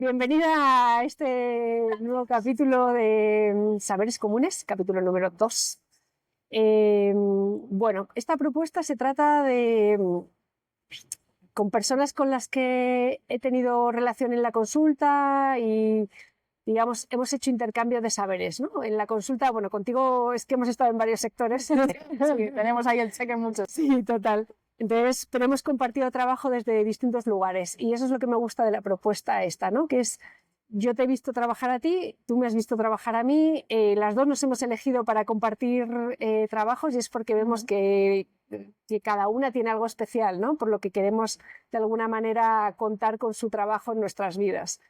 Bienvenida a este nuevo capítulo de Saberes Comunes, capítulo número 2. Bueno, esta propuesta se trata de con personas con las que he tenido relación en la consulta y, digamos, hemos hecho intercambio de saberes, ¿no? En la consulta, bueno, contigo es que hemos estado en varios sectores. Sí, tenemos ahí el cheque en muchos. Sí, total. Entonces, pero hemos compartido trabajo desde distintos lugares y eso es lo que me gusta de la propuesta esta, ¿no? Que es, yo te he visto trabajar a ti, tú me has visto trabajar a mí, las dos nos hemos elegido para compartir trabajos y es porque vemos que cada una tiene algo especial, ¿no? Por lo que queremos de alguna manera contar con su trabajo en nuestras vidas.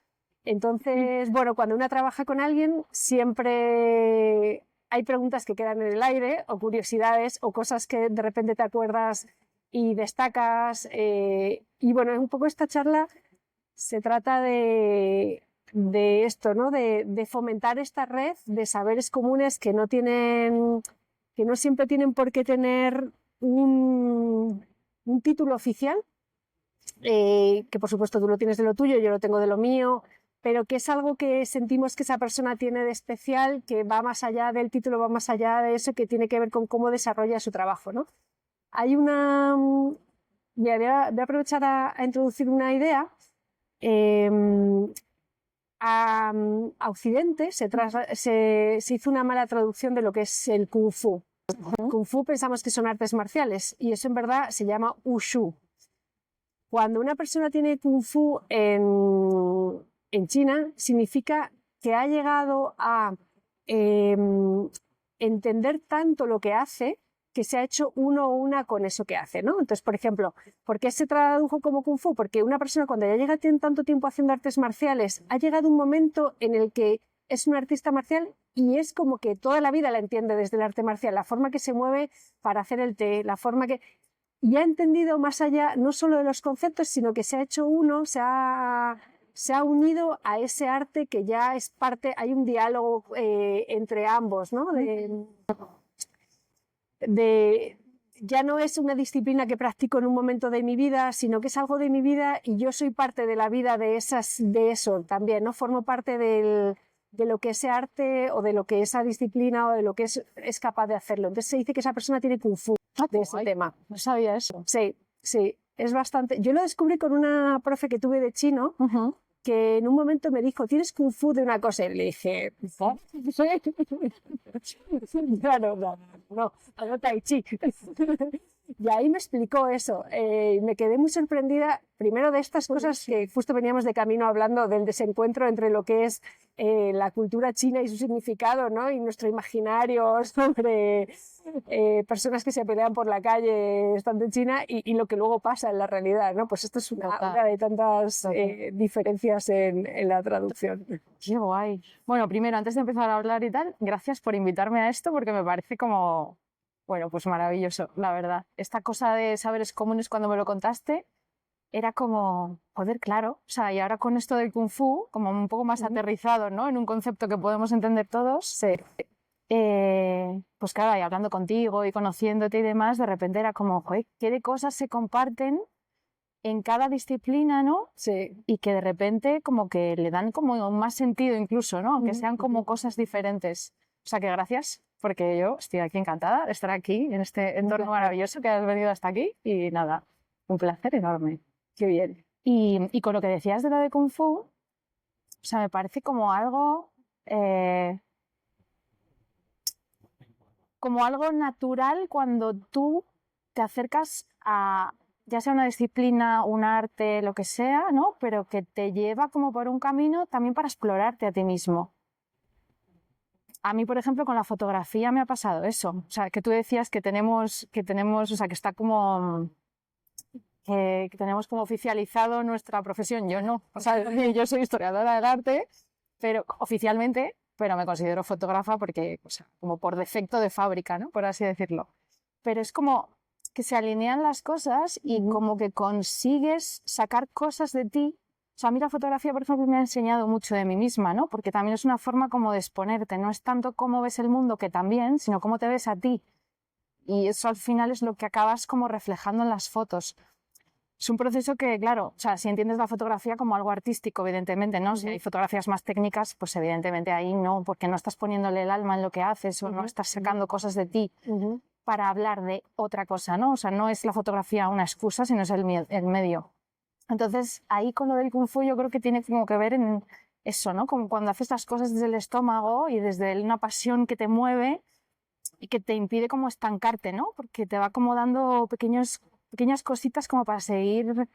Entonces, bueno, cuando una trabaja con alguien, siempre hay preguntas que quedan en el aire o curiosidades o cosas que de repente te acuerdas y destacas. Y bueno, un poco esta charla se trata de esto, ¿no? De fomentar esta red de saberes comunes que no siempre tienen por qué tener un título oficial, que por supuesto tú lo tienes de lo tuyo, yo lo tengo de lo mío, pero que es algo que sentimos que esa persona tiene de especial, que va más allá del título, va más allá de eso, que tiene que ver con cómo desarrolla su trabajo, ¿no? Hay una... voy a aprovechar a introducir una idea. A Occidente se hizo una mala traducción de lo que es el Kung Fu. Kung Fu pensamos que son artes marciales y eso en verdad se llama Wushu. Cuando una persona tiene Kung Fu en China, significa que ha llegado a entender tanto lo que hace que se ha hecho uno o una con eso que hace, ¿no? Entonces, por ejemplo, ¿por qué se tradujo como Kung Fu? Porque una persona cuando ya llega tiene tanto tiempo haciendo artes marciales, ha llegado un momento en el que es un artista marcial y es como que toda la vida la entiende desde el arte marcial, la forma que se mueve para hacer el té, la forma que... Y ha entendido más allá, no solo de los conceptos, sino que se ha hecho uno, se ha unido a ese arte que ya es parte, hay un diálogo entre ambos, ¿no? Ya no es una disciplina que practico en un momento de mi vida, sino que es algo de mi vida y yo soy parte de la vida de eso también, ¿no? Formo parte de lo que ese arte o de lo que esa disciplina o de lo que es capaz de hacerlo. Entonces se dice que esa persona tiene Kung Fu de ese tema. No sabía eso. Sí, sí, es bastante... Yo lo descubrí con una profe que tuve de chino, que en un momento me dijo, ¿tienes Kung Fu de una cosa? Y le dije, no, hago Tai Chi. Y ahí me explicó eso. Me quedé muy sorprendida, primero de estas cosas que justo veníamos de camino hablando del desencuentro entre lo que es la cultura china y su significado, ¿no? Y nuestro imaginario sobre personas que se pelean por la calle estando en China y lo que luego pasa en la realidad, ¿no? Pues esto es una de tantas diferencias en la traducción. Qué guay. Bueno, primero, antes de empezar a hablar y tal, gracias por invitarme a esto porque me parece como... Bueno, pues maravilloso, la verdad. Esta cosa de saberes comunes, cuando me lo contaste, era como, joder, claro. O sea, y ahora con esto del Kung Fu, como un poco más aterrizado, ¿no? En un concepto que podemos entender todos. Sí. Pues claro, y hablando contigo y conociéndote y demás, de repente era como, joder, qué de cosas se comparten en cada disciplina, ¿no? Sí. Y que de repente como que le dan como más sentido incluso, ¿no? Aunque sean como cosas diferentes. O sea, que gracias, porque yo estoy aquí encantada de estar aquí, en este entorno maravilloso que has venido hasta aquí. Y nada, un placer enorme. Qué bien. Y con lo que decías de lo de Kung Fu, o sea, me parece como algo natural cuando tú te acercas a, ya sea una disciplina, un arte, lo que sea, ¿no? Pero que te lleva como por un camino también para explorarte a ti mismo. A mí, por ejemplo, con la fotografía me ha pasado eso. O sea, que tú decías que tenemos, o sea, que está como... que tenemos como oficializado nuestra profesión. Yo no. O sea, yo soy historiadora del arte, pero oficialmente, pero me considero fotógrafa porque, o sea, como por defecto de fábrica, ¿no? Por así decirlo. Pero es como que se alinean las cosas y como que consigues sacar cosas de ti. O sea, a mí la fotografía, por ejemplo, me ha enseñado mucho de mí misma, ¿no? Porque también es una forma como de exponerte. No es tanto cómo ves el mundo, que también, sino cómo te ves a ti. Y eso al final es lo que acabas como reflejando en las fotos. O Es un proceso que, claro, o sea, si entiendes la fotografía como algo artístico, evidentemente, ¿no? Si hay fotografías más técnicas, pues evidentemente ahí no, porque no estás poniéndole el alma en lo que haces o no estás sacando cosas de ti para hablar de otra cosa, ¿no? O sea, no es la fotografía una excusa, sino es el medio. Entonces, ahí con lo del Kung Fu yo creo que tiene como que ver en eso, ¿no? Como cuando haces las cosas desde el estómago y desde una pasión que te mueve y que te impide como estancarte, ¿no? Porque te va como dando pequeñas cositas como para seguir,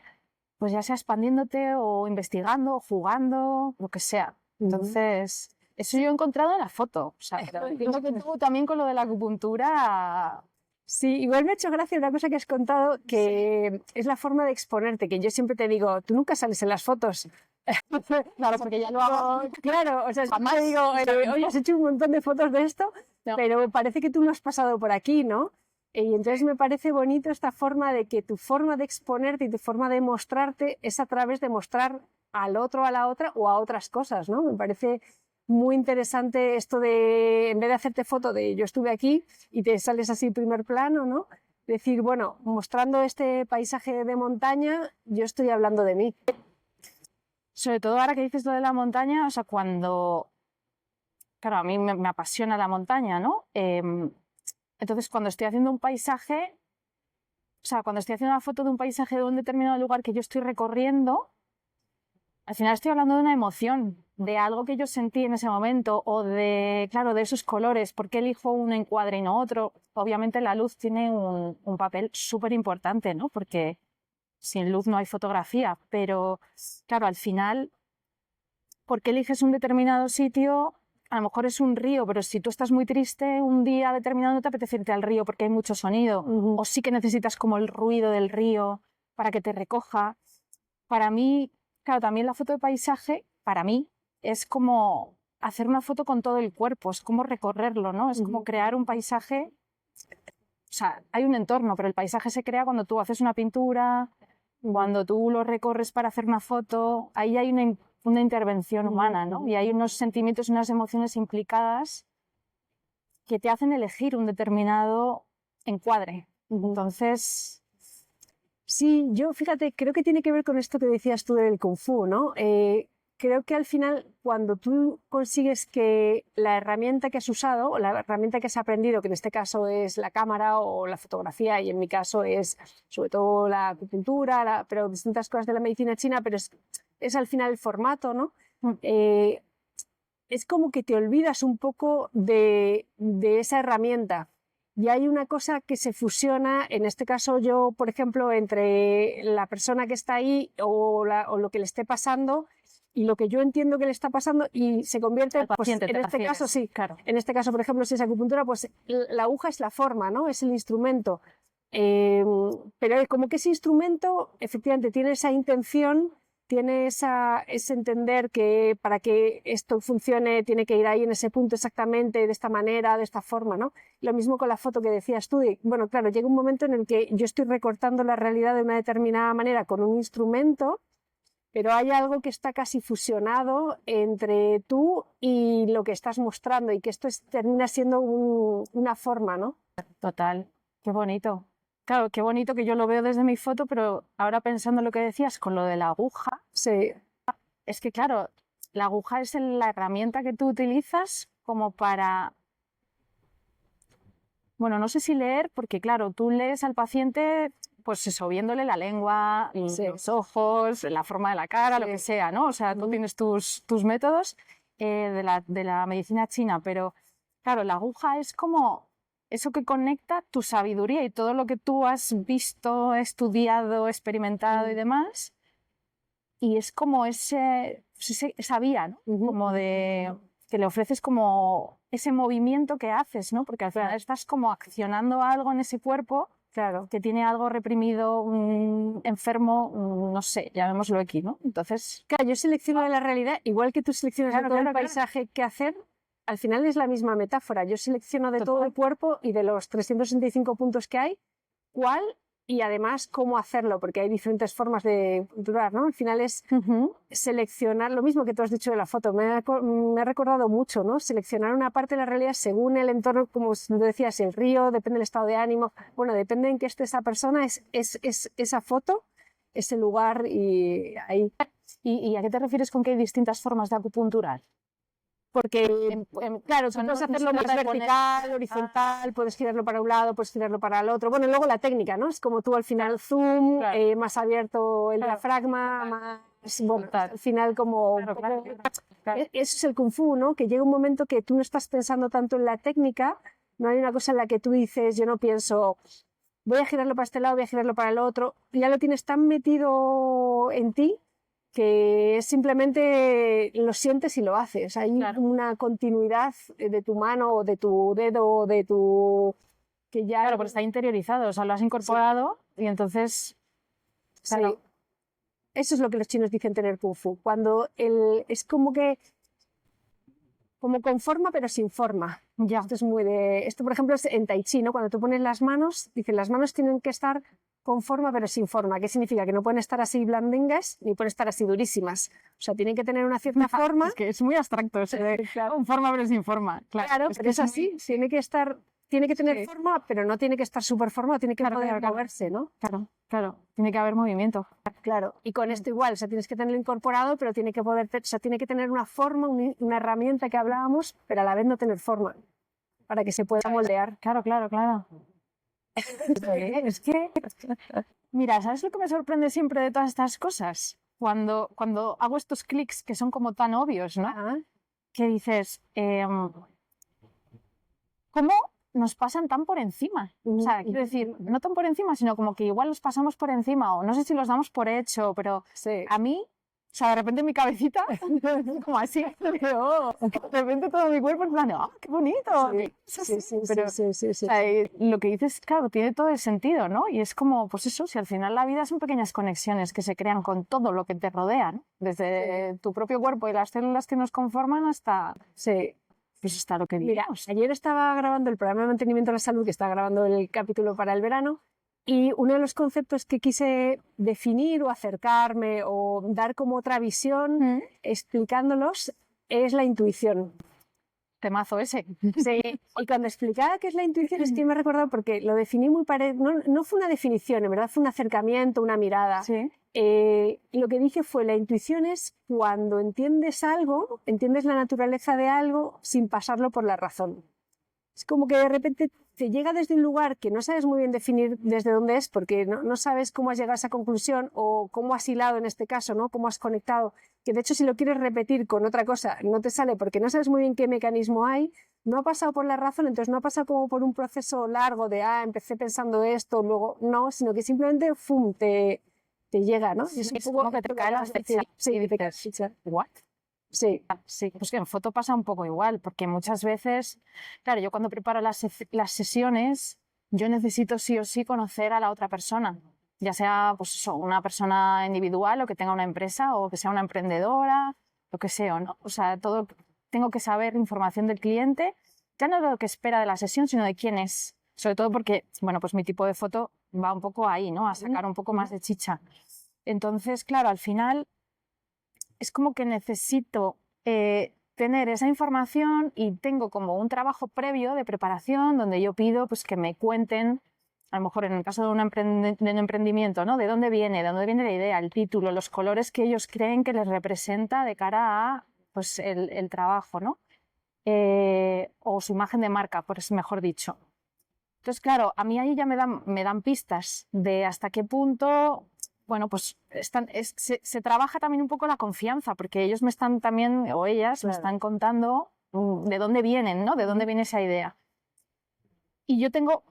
pues ya sea expandiéndote o investigando o jugando, lo que sea. Entonces, eso yo he encontrado en la foto. O sea, pero entiendo que tú también con lo de la acupuntura... Sí, igual me ha hecho gracia una cosa que has contado, que es la forma de exponerte, que yo siempre te digo, tú nunca sales en las fotos. Claro, porque ya lo hago. Claro, o sea, jamás digo, oye, has hecho un montón de fotos de esto, pero parece que tú no has pasado por aquí, ¿no? Y entonces me parece bonito esta forma de que tu forma de exponerte y tu forma de mostrarte es a través de mostrar al otro, a la otra o a otras cosas, ¿no? Me parece muy interesante esto de, en vez de hacerte foto de yo estuve aquí y te sales así en primer plano, ¿no? Decir, bueno, mostrando este paisaje de montaña, yo estoy hablando de mí. Sobre todo ahora que dices lo de la montaña, o sea, cuando... Claro, a mí me apasiona la montaña, ¿no? Entonces, cuando estoy haciendo un paisaje, o sea, cuando estoy haciendo una foto de un paisaje de un determinado lugar que yo estoy recorriendo, al final estoy hablando de una emoción, de algo que yo sentí en ese momento o de, claro, de esos colores. ¿Por qué elijo un encuadre y no otro? Obviamente la luz tiene un papel súper importante, ¿no? Porque sin luz no hay fotografía, pero claro, al final, ¿por qué eliges un determinado sitio? A lo mejor es un río, pero si tú estás muy triste, un día determinado no te apetece irte al río porque hay mucho sonido, o sí que necesitas como el ruido del río para que te recoja. Para mí, claro, también la foto de paisaje, para mí, es como hacer una foto con todo el cuerpo, es como recorrerlo, ¿no? Es como crear un paisaje. O sea, hay un entorno, pero el paisaje se crea cuando tú haces una pintura, cuando tú lo recorres para hacer una foto, ahí hay una intervención humana, ¿no? Y hay unos sentimientos y unas emociones implicadas que te hacen elegir un determinado encuadre. Entonces... Sí, yo fíjate, creo que tiene que ver con esto que decías tú del Kung Fu, ¿no? Creo que al final, cuando tú consigues que la herramienta que has usado, o la herramienta que has aprendido, que en este caso es la cámara o la fotografía, y en mi caso es sobre todo la acupuntura, pero distintas cosas de la medicina china, pero es al final el formato, ¿no? Es como que te olvidas un poco de esa herramienta. Y hay una cosa que se fusiona, en este caso yo, por ejemplo, entre la persona que está ahí o lo que le esté pasando y lo que yo entiendo que le está pasando y se convierte, pues, en este caso sí, claro. En este caso, por ejemplo, si es acupuntura, pues la aguja es la forma, ¿no? Es el instrumento. Pero como que ese instrumento efectivamente tiene esa intención, tiene ese entender que para que esto funcione tiene que ir ahí en ese punto exactamente, de esta manera, de esta forma, ¿no? Lo mismo con la foto que decías tú. Bueno, claro, llega un momento en el que yo estoy recortando la realidad de una determinada manera con un instrumento, pero hay algo que está casi fusionado entre tú y lo que estás mostrando y que esto termina siendo una forma, ¿no? Total, qué bonito. Claro, qué bonito que yo lo veo desde mi foto, pero ahora pensando en lo que decías con lo de la aguja, sí. Es que claro, la aguja es la herramienta que tú utilizas como para, bueno, no sé si leer, porque claro, tú lees al paciente, pues eso, viéndole la lengua, los ojos, la forma de la cara, lo que sea, ¿no? O sea, tú tienes tus métodos de la medicina china, pero claro, la aguja es como eso que conecta tu sabiduría y todo lo que tú has visto, estudiado, experimentado y demás, y es como esa vía, ¿no? Como de que le ofreces como ese movimiento que haces, ¿no? Porque al final estás como accionando algo en ese cuerpo, claro, que tiene algo reprimido, enfermo, no sé, llamémoslo aquí, ¿no? Entonces, claro, yo selecciono de la realidad, igual que tú seleccionas de todo el paisaje que hacer, al final es la misma metáfora. Yo selecciono de todo el cuerpo y de los 365 puntos que hay, cuál y además cómo hacerlo, porque hay diferentes formas de durar, ¿no? Al final es seleccionar, lo mismo que tú has dicho de la foto, me ha recordado mucho, ¿no? Seleccionar una parte de la realidad según el entorno, como decías, el río, depende del estado de ánimo, bueno, depende en qué esté esa persona, es esa foto, ese lugar y ahí. ¿Y a qué te refieres con que hay distintas formas de acupunturar? Porque, claro, tú no- puedes no hacerlo se más trata de poner- vertical, horizontal, puedes girarlo para un lado, puedes girarlo para el otro. Bueno, luego la técnica, ¿no? Es como tú al final zoom, Claro. más abierto el Claro. diafragma, más, bueno, Total. al final como... Claro, claro, claro. Eso es el kung fu, ¿no? Que llega un momento que tú no estás pensando tanto en la técnica, no hay una cosa en la que tú dices, yo no pienso, voy a girarlo para este lado, voy a girarlo para el otro, ya lo tienes tan metido en ti que simplemente lo sientes y lo haces. Hay Claro. una continuidad de tu mano o de tu dedo o de tu... que ya... Claro, porque está interiorizado, o sea, lo has incorporado y entonces... Claro. Sí. Eso es lo que los chinos dicen tener kung fu. Cuando es como que... como con forma pero sin forma. Ya. Esto es muy de... Esto, por ejemplo, es en Tai Chi, ¿no? Cuando tú pones las manos, dicen las manos tienen que estar con forma pero sin forma. ¿Qué significa? Que no pueden estar así blandingas ni pueden estar así durísimas. O sea, tienen que tener una cierta forma. Es que es muy abstracto eso de con forma pero sin forma. Claro, es pero que es así. Tiene que estar... Tiene que tener Sí. forma, pero no tiene que estar súper forma, tiene que Claro, poder claro. moverse, ¿no? Claro, claro. Tiene que haber movimiento. Claro, y con esto igual, o sea, tienes que tenerlo incorporado, pero tiene que poder, o sea, tiene que tener una forma, una herramienta que hablábamos, pero a la vez no tener forma, para que se pueda moldear. Claro, claro, claro. Es que, mira, ¿sabes lo que me sorprende siempre de todas estas cosas? Cuando hago estos clics que son como tan obvios, ¿no? Ah, Que dices, ¿cómo nos pasan tan por encima? O sea, quiero decir, no tan por encima, sino como que igual los pasamos por encima, o no sé si los damos por hecho, pero sí. a mí, o sea, de repente mi cabecita, como así, de repente todo mi cuerpo en plan, ¡oh, qué bonito! Sí, sí, Pero, sí, sí, sí, o sea, lo que dices, claro, tiene todo el sentido, ¿no? Y es como, pues eso, si al final la vida son pequeñas conexiones que se crean con todo lo que te rodea, ¿no? Desde tu propio cuerpo y las células que nos conforman hasta... Sí. Pues está lo que Mira, digamos. ayer estaba grabando el programa de mantenimiento de la salud, que estaba grabando el capítulo para el verano, y uno de los conceptos que quise definir o acercarme o dar como otra visión explicándolos es la intuición. Temazo ese. Sí, y cuando explicaba qué es la intuición es que me he recordado porque lo definí muy parecido, no fue una definición, en verdad fue un acercamiento, una mirada. Sí. Lo que dije fue, la intuición es cuando entiendes algo, entiendes la naturaleza de algo sin pasarlo por la razón. Es como que de repente te llega desde un lugar que no sabes muy bien definir desde dónde es, porque no sabes cómo has llegado a esa conclusión o cómo has hilado en este caso, ¿no? Cómo has conectado, que de hecho si lo quieres repetir con otra cosa no te sale porque no sabes muy bien qué mecanismo hay, no ha pasado por la razón, entonces no ha pasado como por un proceso largo de, empecé pensando esto, luego no, sino que simplemente, ¡fum!, te llega, ¿no? Sí, es un es poco como que te cae la fecha. Sí, Y te cae la dices, ficha. ¿what? Sí. Sí, pues que en foto pasa un poco igual, porque muchas veces, claro, yo cuando preparo las sesiones, yo necesito sí o sí conocer a la otra persona, ya sea pues eso, una persona individual o que tenga una empresa o que sea una emprendedora, lo que sea, ¿no? O sea, todo, tengo que saber información del cliente, ya no de lo que espera de la sesión, sino de quién es, sobre todo porque, bueno, pues mi tipo de foto va un poco ahí, ¿no? A sacar un poco más de chicha. Entonces, claro, al final es como que necesito tener esa información y tengo como un trabajo previo de preparación donde yo pido pues, que me cuenten, a lo mejor en el caso de un emprendimiento, ¿no? De dónde viene la idea, el título, los colores que ellos creen que les representa de cara a pues, el trabajo, ¿no? O su imagen de marca, pues mejor dicho. Entonces, claro, a mí ahí ya me dan pistas de hasta qué punto... Bueno, pues se trabaja también un poco la confianza, porque ellos me están también, o ellas, me están contando de dónde vienen, ¿no? De dónde viene esa idea. Y yo tengo,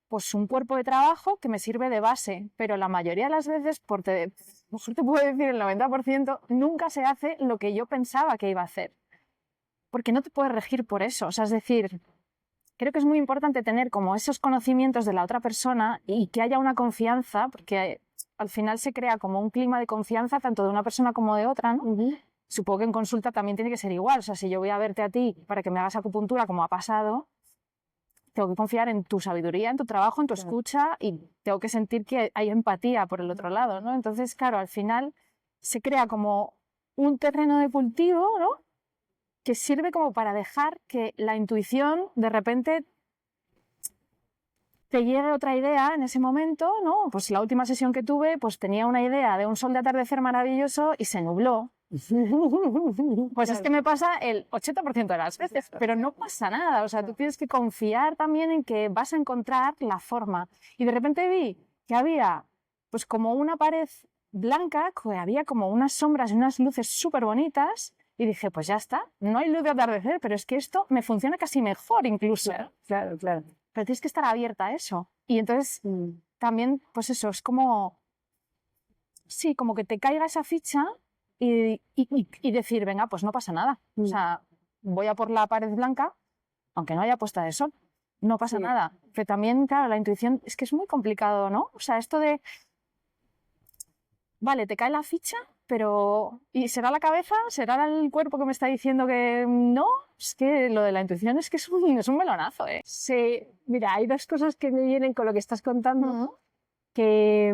pues, un cuerpo de trabajo que me sirve de base, pero la mayoría de las veces, mejor te puedo decir el 90%, nunca se hace lo que yo pensaba que iba a hacer. Porque no te puedes regir por eso. O sea, es decir, creo que es muy importante tener como esos conocimientos de la otra persona y que haya una confianza, porque al final se crea como un clima de confianza tanto de una persona como de otra, ¿no? Supongo que en consulta también tiene que ser igual. O sea, si yo voy a verte a ti para que me hagas acupuntura como ha pasado, tengo que confiar en tu sabiduría, en tu trabajo, en tu escucha y tengo que sentir que hay empatía por el otro lado, ¿no? Entonces, claro, al final se crea como un terreno de cultivo, ¿no? Que sirve como para dejar que la intuición de repente te llegue otra idea en ese momento, ¿no? Pues la última sesión que tuve, pues tenía una idea de un sol de atardecer maravilloso y se nubló. Pues es que me pasa el 80% de las veces, pero no pasa nada. O sea, tú tienes que confiar también en que vas a encontrar la forma. Y de repente vi que había pues como una pared blanca, que había como unas sombras y unas luces súper bonitas. Y dije, pues ya está, no hay luz de atardecer, pero es que esto me funciona casi mejor incluso. Claro. Pero tienes que estar abierta a eso. Y entonces también, pues eso, es como, sí, como que te caiga esa ficha y decir, venga, pues no pasa nada. O sea, voy a por la pared blanca, aunque no haya puesta de sol. No pasa nada. Pero también, claro, la intuición es que es muy complicado, ¿no? O sea, esto de, vale, te cae la ficha, pero ¿y será la cabeza? ¿Será el cuerpo que me está diciendo que no? Es que lo de la intuición es que es un melonazo, ¿eh? Sí, mira, hay dos cosas que me vienen con lo que estás contando, que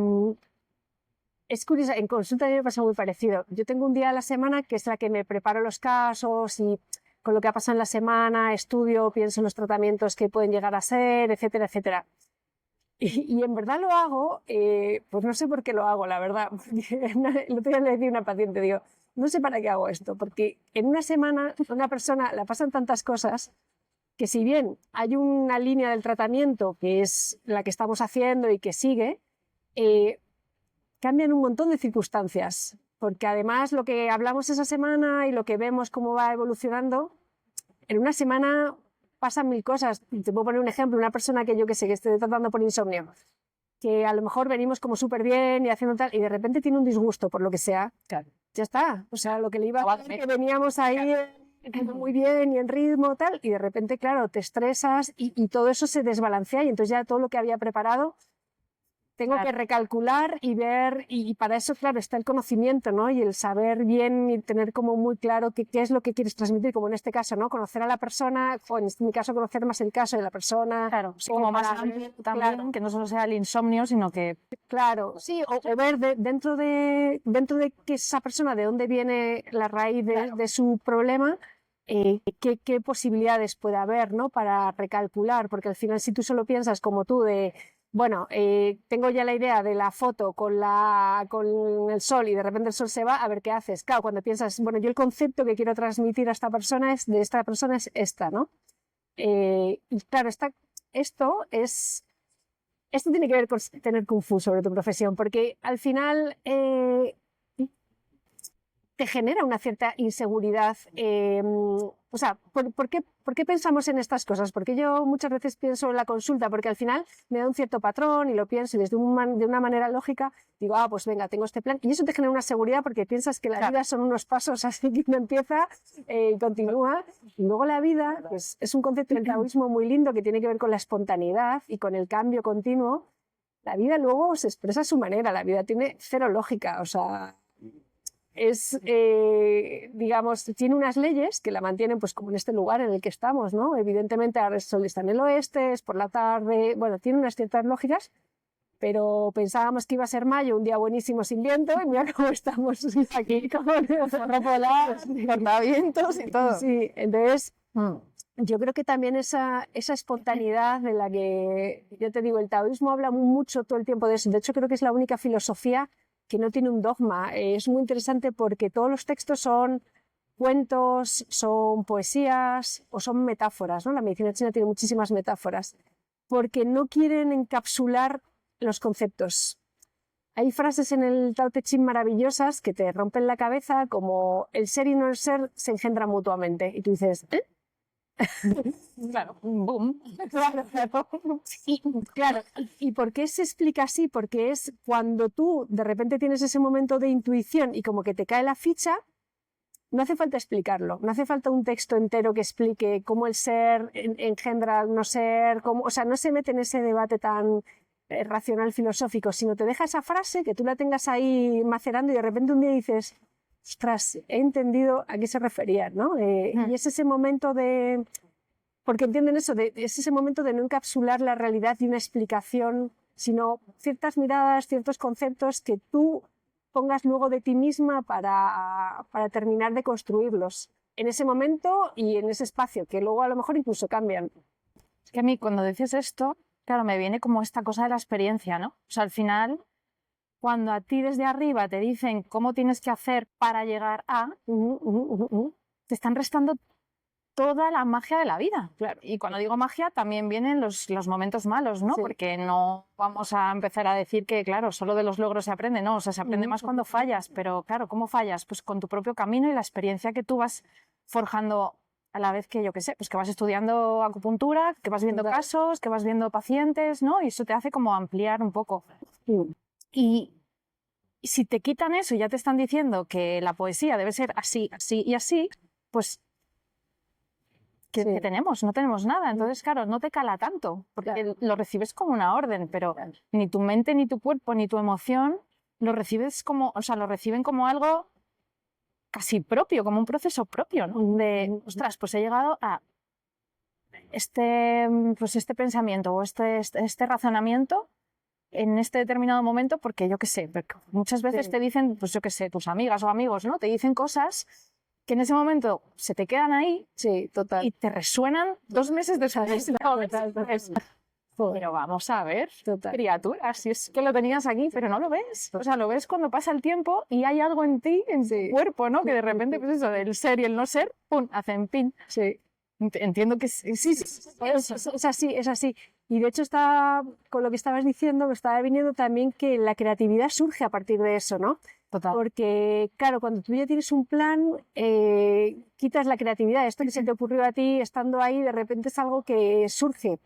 es curioso, en consulta a mí me pasa muy parecido. Yo tengo un día a la semana que es la que me preparo los casos y con lo que ha pasado en la semana estudio, pienso en los tratamientos que pueden llegar a ser, etcétera, etcétera. Y en verdad lo hago, pues no sé por qué lo hago, la verdad. El otro día le decía a una paciente, digo, no sé para qué hago esto, porque en una semana a una persona la pasan tantas cosas que si bien hay una línea del tratamiento que es la que estamos haciendo y que sigue, cambian un montón de circunstancias, porque además lo que hablamos esa semana y lo que vemos cómo va evolucionando, en una semana pasan mil cosas. Te puedo poner un ejemplo, una persona que yo que sé, que esté tratando por insomnio, que a lo mejor venimos como súper bien y haciendo tal, y de repente tiene un disgusto por lo que sea, claro, ya está. O sea, lo que le iba a hacer, que veníamos ahí muy bien y en ritmo, tal, y de repente, claro, te estresas y todo eso se desbalancea y entonces ya todo lo que había preparado tengo que recalcular y ver, y para eso, claro, está el conocimiento, ¿no? Y el saber bien y tener como muy claro qué es lo que quieres transmitir, como en este caso, ¿no? Conocer a la persona, o en mi caso, conocer más el caso de la persona. Claro, sí, como más amplio también, claro, que no solo sea el insomnio, sino que... Claro, sí, o ver dentro de que esa persona, de dónde viene la raíz de su problema, qué posibilidades puede haber, ¿no? Para recalcular, porque al final si tú solo piensas como tú de... Bueno, tengo ya la idea de la foto con el sol y de repente el sol se va, a ver qué haces. Claro, cuando piensas, bueno, yo el concepto que quiero transmitir a esta persona es esta, ¿no? Y claro, esto tiene que ver con tener Kung Fu sobre tu profesión, porque al final te genera una cierta inseguridad. O sea, ¿por qué pensamos en estas cosas? Porque yo muchas veces pienso en la consulta, porque al final me da un cierto patrón y lo pienso y desde de una manera lógica digo, pues venga, tengo este plan. Y eso te genera una seguridad porque piensas que la vida son unos pasos así que uno empieza y continúa. Y luego la vida pues, es un concepto del taoísmo muy lindo que tiene que ver con la espontaneidad y con el cambio continuo. La vida luego se expresa a su manera, la vida tiene cero lógica, o sea... digamos, tiene unas leyes que la mantienen pues como en este lugar en el que estamos, ¿no? Evidentemente ahora el sol está en el oeste, es por la tarde, bueno, tiene unas ciertas lógicas, pero pensábamos que iba a ser mayo, un día buenísimo sin viento, y mira cómo estamos aquí, como zorro polar, cortavientos y todo. Sí, entonces... Yo creo que también esa espontaneidad de la que, yo te digo, el taoísmo habla mucho todo el tiempo de eso. De hecho, creo que es la única filosofía que no tiene un dogma. Es muy interesante porque todos los textos son cuentos, son poesías o son metáforas, ¿no? La medicina china tiene muchísimas metáforas porque no quieren encapsular los conceptos. Hay frases en el Tao Te Ching maravillosas que te rompen la cabeza, como el ser y no el ser se engendran mutuamente. Y tú dices, ¿eh? Claro, boom. Claro. ¿Y por qué se explica así? Porque es cuando tú de repente tienes ese momento de intuición y como que te cae la ficha, no hace falta explicarlo, no hace falta un texto entero que explique cómo el ser engendra al no ser, o sea, no se mete en ese debate tan racional filosófico, sino te deja esa frase que tú la tengas ahí macerando y de repente un día dices, ostras, he entendido a qué se refería, ¿no? Y es ese momento de... Porque entienden eso, es ese momento de no encapsular la realidad de una explicación, sino ciertas miradas, ciertos conceptos que tú pongas luego de ti misma para terminar de construirlos en ese momento y en ese espacio, que luego a lo mejor incluso cambian. Es que a mí cuando dices esto, claro, me viene como esta cosa de la experiencia, ¿no? O sea, al final, cuando a ti desde arriba te dicen cómo tienes que hacer para llegar a, te están restando toda la magia de la vida. Claro. Y cuando digo magia, también vienen los momentos malos, ¿no? Sí. Porque no vamos a empezar a decir que, claro, solo de los logros se aprende, no, o sea, se aprende más cuando fallas, pero claro, ¿cómo fallas? Pues con tu propio camino y la experiencia que tú vas forjando a la vez que, yo qué sé, pues que vas estudiando acupuntura, que vas viendo casos, que vas viendo pacientes, ¿no? Y eso te hace como ampliar un poco. Y si te quitan eso y ya te están diciendo que la poesía debe ser así, así y así, pues ¿qué tenemos? No tenemos nada. Entonces, claro, no te cala tanto, porque lo recibes como una orden, pero ni tu mente, ni tu cuerpo, ni tu emoción lo recibes como, o sea, lo reciben como algo casi propio, como un proceso propio, ¿no? De, ostras, pues he llegado a este pensamiento o este razonamiento en este determinado momento, porque yo qué sé, muchas veces te dicen, pues yo qué sé, tus amigas o amigos, ¿no? Te dicen cosas que en ese momento se te quedan ahí y te resuenan 2 meses después. Pero vamos a ver, criatura, si es que lo tenías aquí, pero no lo ves. O sea, lo ves cuando pasa el tiempo y hay algo en ti, en tu cuerpo, ¿no? Que de repente, pues eso, del ser y el no ser, ¡pum!, hacen pin. Sí. Entiendo que sí. Es así, es así. Y de hecho, con lo que estabas diciendo, me estaba viniendo también que la creatividad surge a partir de eso, ¿no? Total. Porque, claro, cuando tú ya tienes un plan, quitas la creatividad. Esto que se te ocurrió a ti estando ahí, de repente es algo que surge.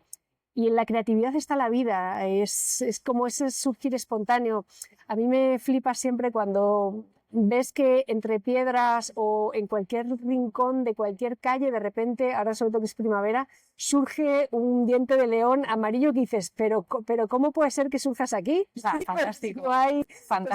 Y en la creatividad está la vida, es como ese surgir espontáneo. A mí me flipa siempre cuando ves que entre piedras o en cualquier rincón de cualquier calle, de repente, ahora sobre todo que es primavera, surge un diente de león amarillo que dices, pero ¿cómo puede ser que surjas aquí? O sea, fantástico.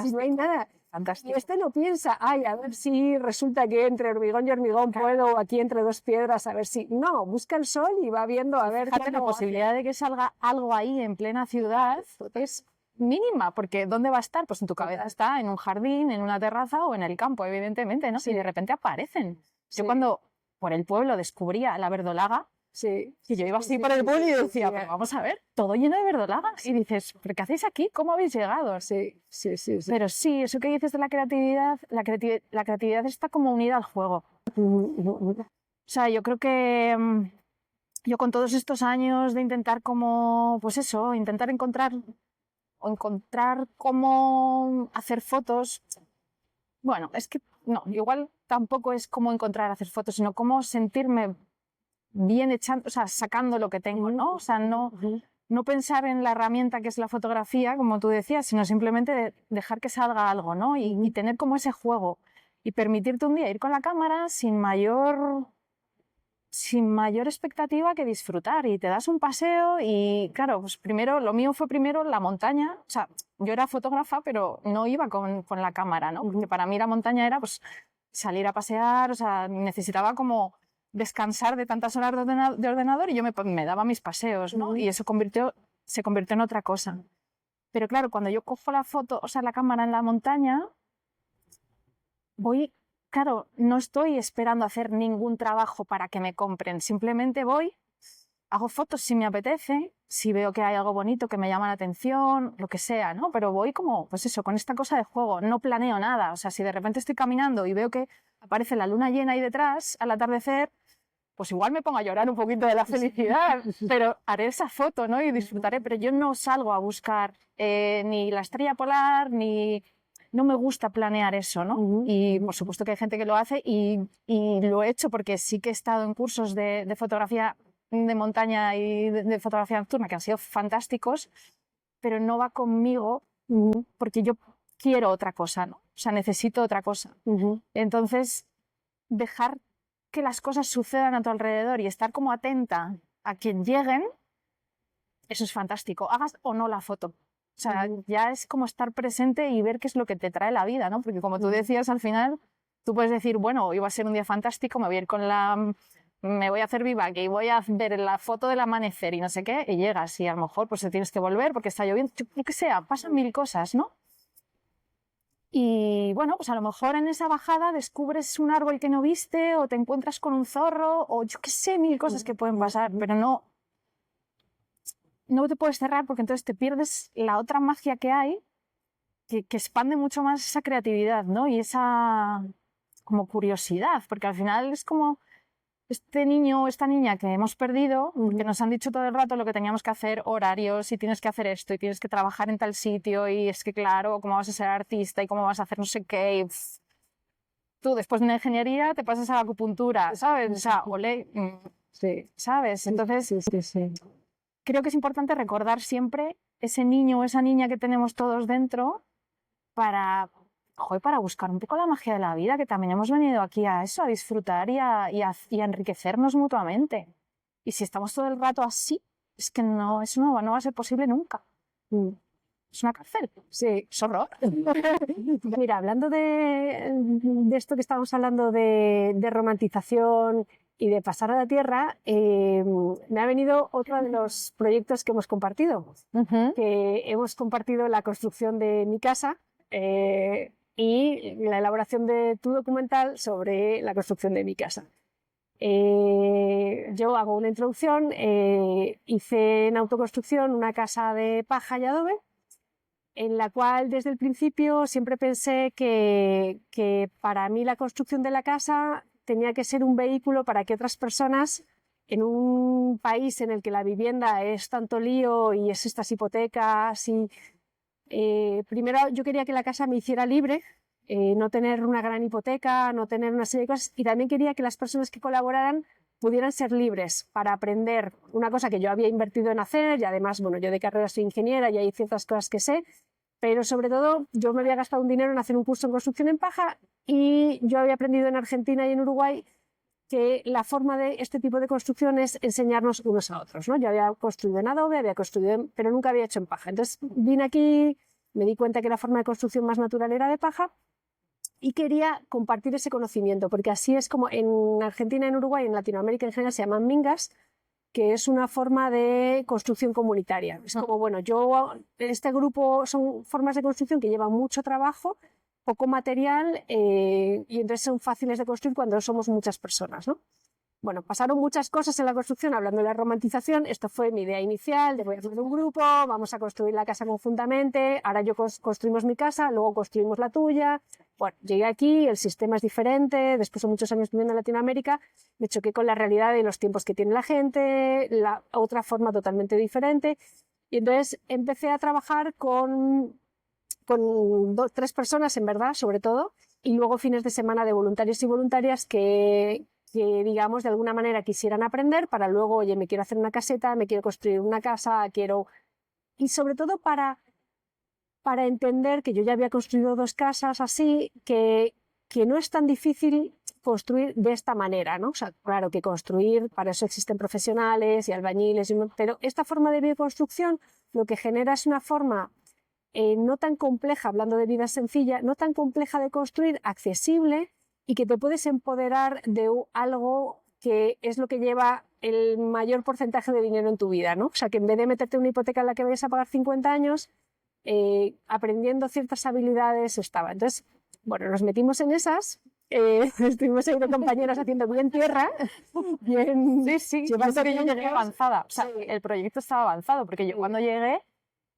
Si no hay nada. Fantástico. Y este no piensa, ay, a ver si resulta que entre hormigón y hormigón puedo, aquí entre 2 piedras, a ver si... No, busca el sol y va viendo, a ver... Fíjate, la posibilidad de que salga algo ahí en plena ciudad es mínima, porque ¿dónde va a estar? Pues en tu cabeza está, en un jardín, en una terraza o en el campo, evidentemente, ¿no? Y de repente aparecen. Yo cuando por el pueblo descubría la verdolaga, y yo iba así por el pueblo y decía, pero vamos a ver, todo lleno de verdolagas. Y dices, ¿pero qué hacéis aquí? ¿Cómo habéis llegado? Sí. Pero sí, eso que dices de la creatividad, la creatividad está como unida al juego. O sea, yo creo que yo con todos estos años de intentar como, pues eso, intentar encontrar cómo hacer fotos, bueno, es que no, igual tampoco es cómo encontrar hacer fotos, sino cómo sentirme bien echando, o sea, sacando lo que tengo, ¿no? O sea, no pensar en la herramienta que es la fotografía, como tú decías, sino simplemente dejar que salga algo, ¿no? Y tener como ese juego y permitirte un día ir con la cámara sin mayor expectativa que disfrutar, y te das un paseo y claro, pues lo mío fue primero la montaña. O sea, yo era fotógrafa, pero no iba con la cámara, ¿no? Porque para mí la montaña era pues salir a pasear, o sea, necesitaba como descansar de tantas horas de ordenador y yo me daba mis paseos, ¿no? Y eso se convirtió en otra cosa. Pero claro, cuando yo cojo la foto, o sea, la cámara en la montaña, claro, no estoy esperando hacer ningún trabajo para que me compren, simplemente voy, hago fotos si me apetece, si veo que hay algo bonito que me llama la atención, lo que sea, ¿no? Pero voy como, pues eso, con esta cosa de juego, no planeo nada. O sea, si de repente estoy caminando y veo que aparece la luna llena ahí detrás al atardecer, pues igual me pongo a llorar un poquito de la felicidad, pero haré esa foto, ¿no? Y disfrutaré, pero yo no salgo a buscar ni la estrella polar, ni... No me gusta planear eso, ¿no? Y por supuesto que hay gente que lo hace y lo he hecho porque sí que he estado en cursos de fotografía de montaña y de fotografía nocturna que han sido fantásticos, pero no va conmigo porque yo quiero otra cosa, ¿no? O sea, necesito otra cosa. Entonces, dejar que las cosas sucedan a tu alrededor y estar como atenta a quien lleguen, eso es fantástico, hagas o no la foto. O sea, ya es como estar presente y ver qué es lo que te trae la vida, ¿no? Porque como tú decías, al final, tú puedes decir, bueno, hoy va a ser un día fantástico, me voy a ir me voy a hacer vivac y voy a ver la foto del amanecer y no sé qué, y llegas y a lo mejor pues te tienes que volver porque está lloviendo, lo que sea, pasan 1000 cosas, ¿no? Y bueno, pues a lo mejor en esa bajada descubres un árbol que no viste o te encuentras con un zorro o yo qué sé, 1000 cosas que pueden pasar, pero no no te puedes cerrar porque entonces te pierdes la otra magia que hay, que expande mucho más esa creatividad, ¿no? Y esa como curiosidad, porque al final es como este niño o esta niña que hemos perdido, que nos han dicho todo el rato lo que teníamos que hacer, horarios, y tienes que hacer esto, y tienes que trabajar en tal sitio, y es que claro, cómo vas a ser artista, y cómo vas a hacer no sé qué, y, tú después de una ingeniería te pasas a la acupuntura, ¿sabes? O sea, olé, Sí. ¿sabes? Entonces, Sí. creo que es importante recordar siempre ese niño o esa niña que tenemos todos dentro para, joder, para buscar un poco la magia de la vida, que también hemos venido aquí a eso, a disfrutar y a enriquecernos mutuamente. Y si estamos todo el rato así, es que no, eso no va a ser posible nunca. Es una cárcel. Sí. Es horror. Mira, hablando de esto que estábamos hablando de romantización y de pasar a la tierra, me ha venido otro de los proyectos que hemos compartido, que hemos compartido la construcción de mi casa y la elaboración de tu documental sobre la construcción de mi casa. Yo hago una introducción, hice en autoconstrucción una casa de paja y adobe, en la cual desde el principio siempre pensé que para mí la construcción de la casa tenía que ser un vehículo para que otras personas, en un país en el que la vivienda es tanto lío y es estas hipotecas, primero yo quería que la casa me hiciera libre, no tener una gran hipoteca, no tener una serie de cosas, y también quería que las personas que colaboraran pudieran ser libres para aprender una cosa que yo había invertido en hacer, y además, bueno, yo de carrera soy ingeniera y hay ciertas cosas que sé, pero sobre todo yo me había gastado un dinero en hacer un curso en construcción en paja, y yo había aprendido en Argentina y en Uruguay que la forma de este tipo de construcción es enseñarnos unos a otros, ¿no? Yo había construido en adobe, pero nunca había hecho en paja. Entonces vine aquí, me di cuenta que la forma de construcción más natural era de paja, y quería compartir ese conocimiento, porque así es como en Argentina, en Uruguay, en Latinoamérica en general se llaman mingas, que es una forma de construcción comunitaria. Es como, bueno, este grupo son formas de construcción que llevan mucho trabajo, poco material, y entonces son fáciles de construir cuando somos muchas personas, ¿no? Bueno, pasaron muchas cosas en la construcción, hablando de la romantización. Esto fue mi idea inicial, de voy a hacer un grupo, vamos a construir la casa conjuntamente, ahora construimos mi casa, luego construimos la tuya. Bueno, llegué aquí, el sistema es diferente, después de muchos años viviendo en Latinoamérica, me choqué con la realidad de los tiempos que tiene la gente, la otra forma totalmente diferente, y entonces empecé a trabajar con 3 personas, en verdad, sobre todo, y luego fines de semana de voluntarios y voluntarias que digamos, de alguna manera quisieran aprender para luego, oye, me quiero hacer una caseta, me quiero construir una casa, y sobre todo para entender que yo ya había construido 2 casas así, que no es tan difícil construir de esta manera, ¿no? O sea, claro que construir, para eso existen profesionales y albañiles, pero esta forma de bioconstrucción lo que genera es una forma no tan compleja, hablando de vida sencilla, no tan compleja de construir, accesible, y que te puedes empoderar de algo que es lo que lleva el mayor porcentaje de dinero en tu vida, ¿no? O sea, que en vez de meterte una hipoteca en la que vayas a pagar 50 años, aprendiendo ciertas habilidades estaba. Entonces, bueno, nos metimos en esas, estuvimos ahí de compañeros haciendo bien tierra, bien... Sí, yo creo que yo llegué avanzada, o sea, sí. El proyecto estaba avanzado, porque yo cuando llegué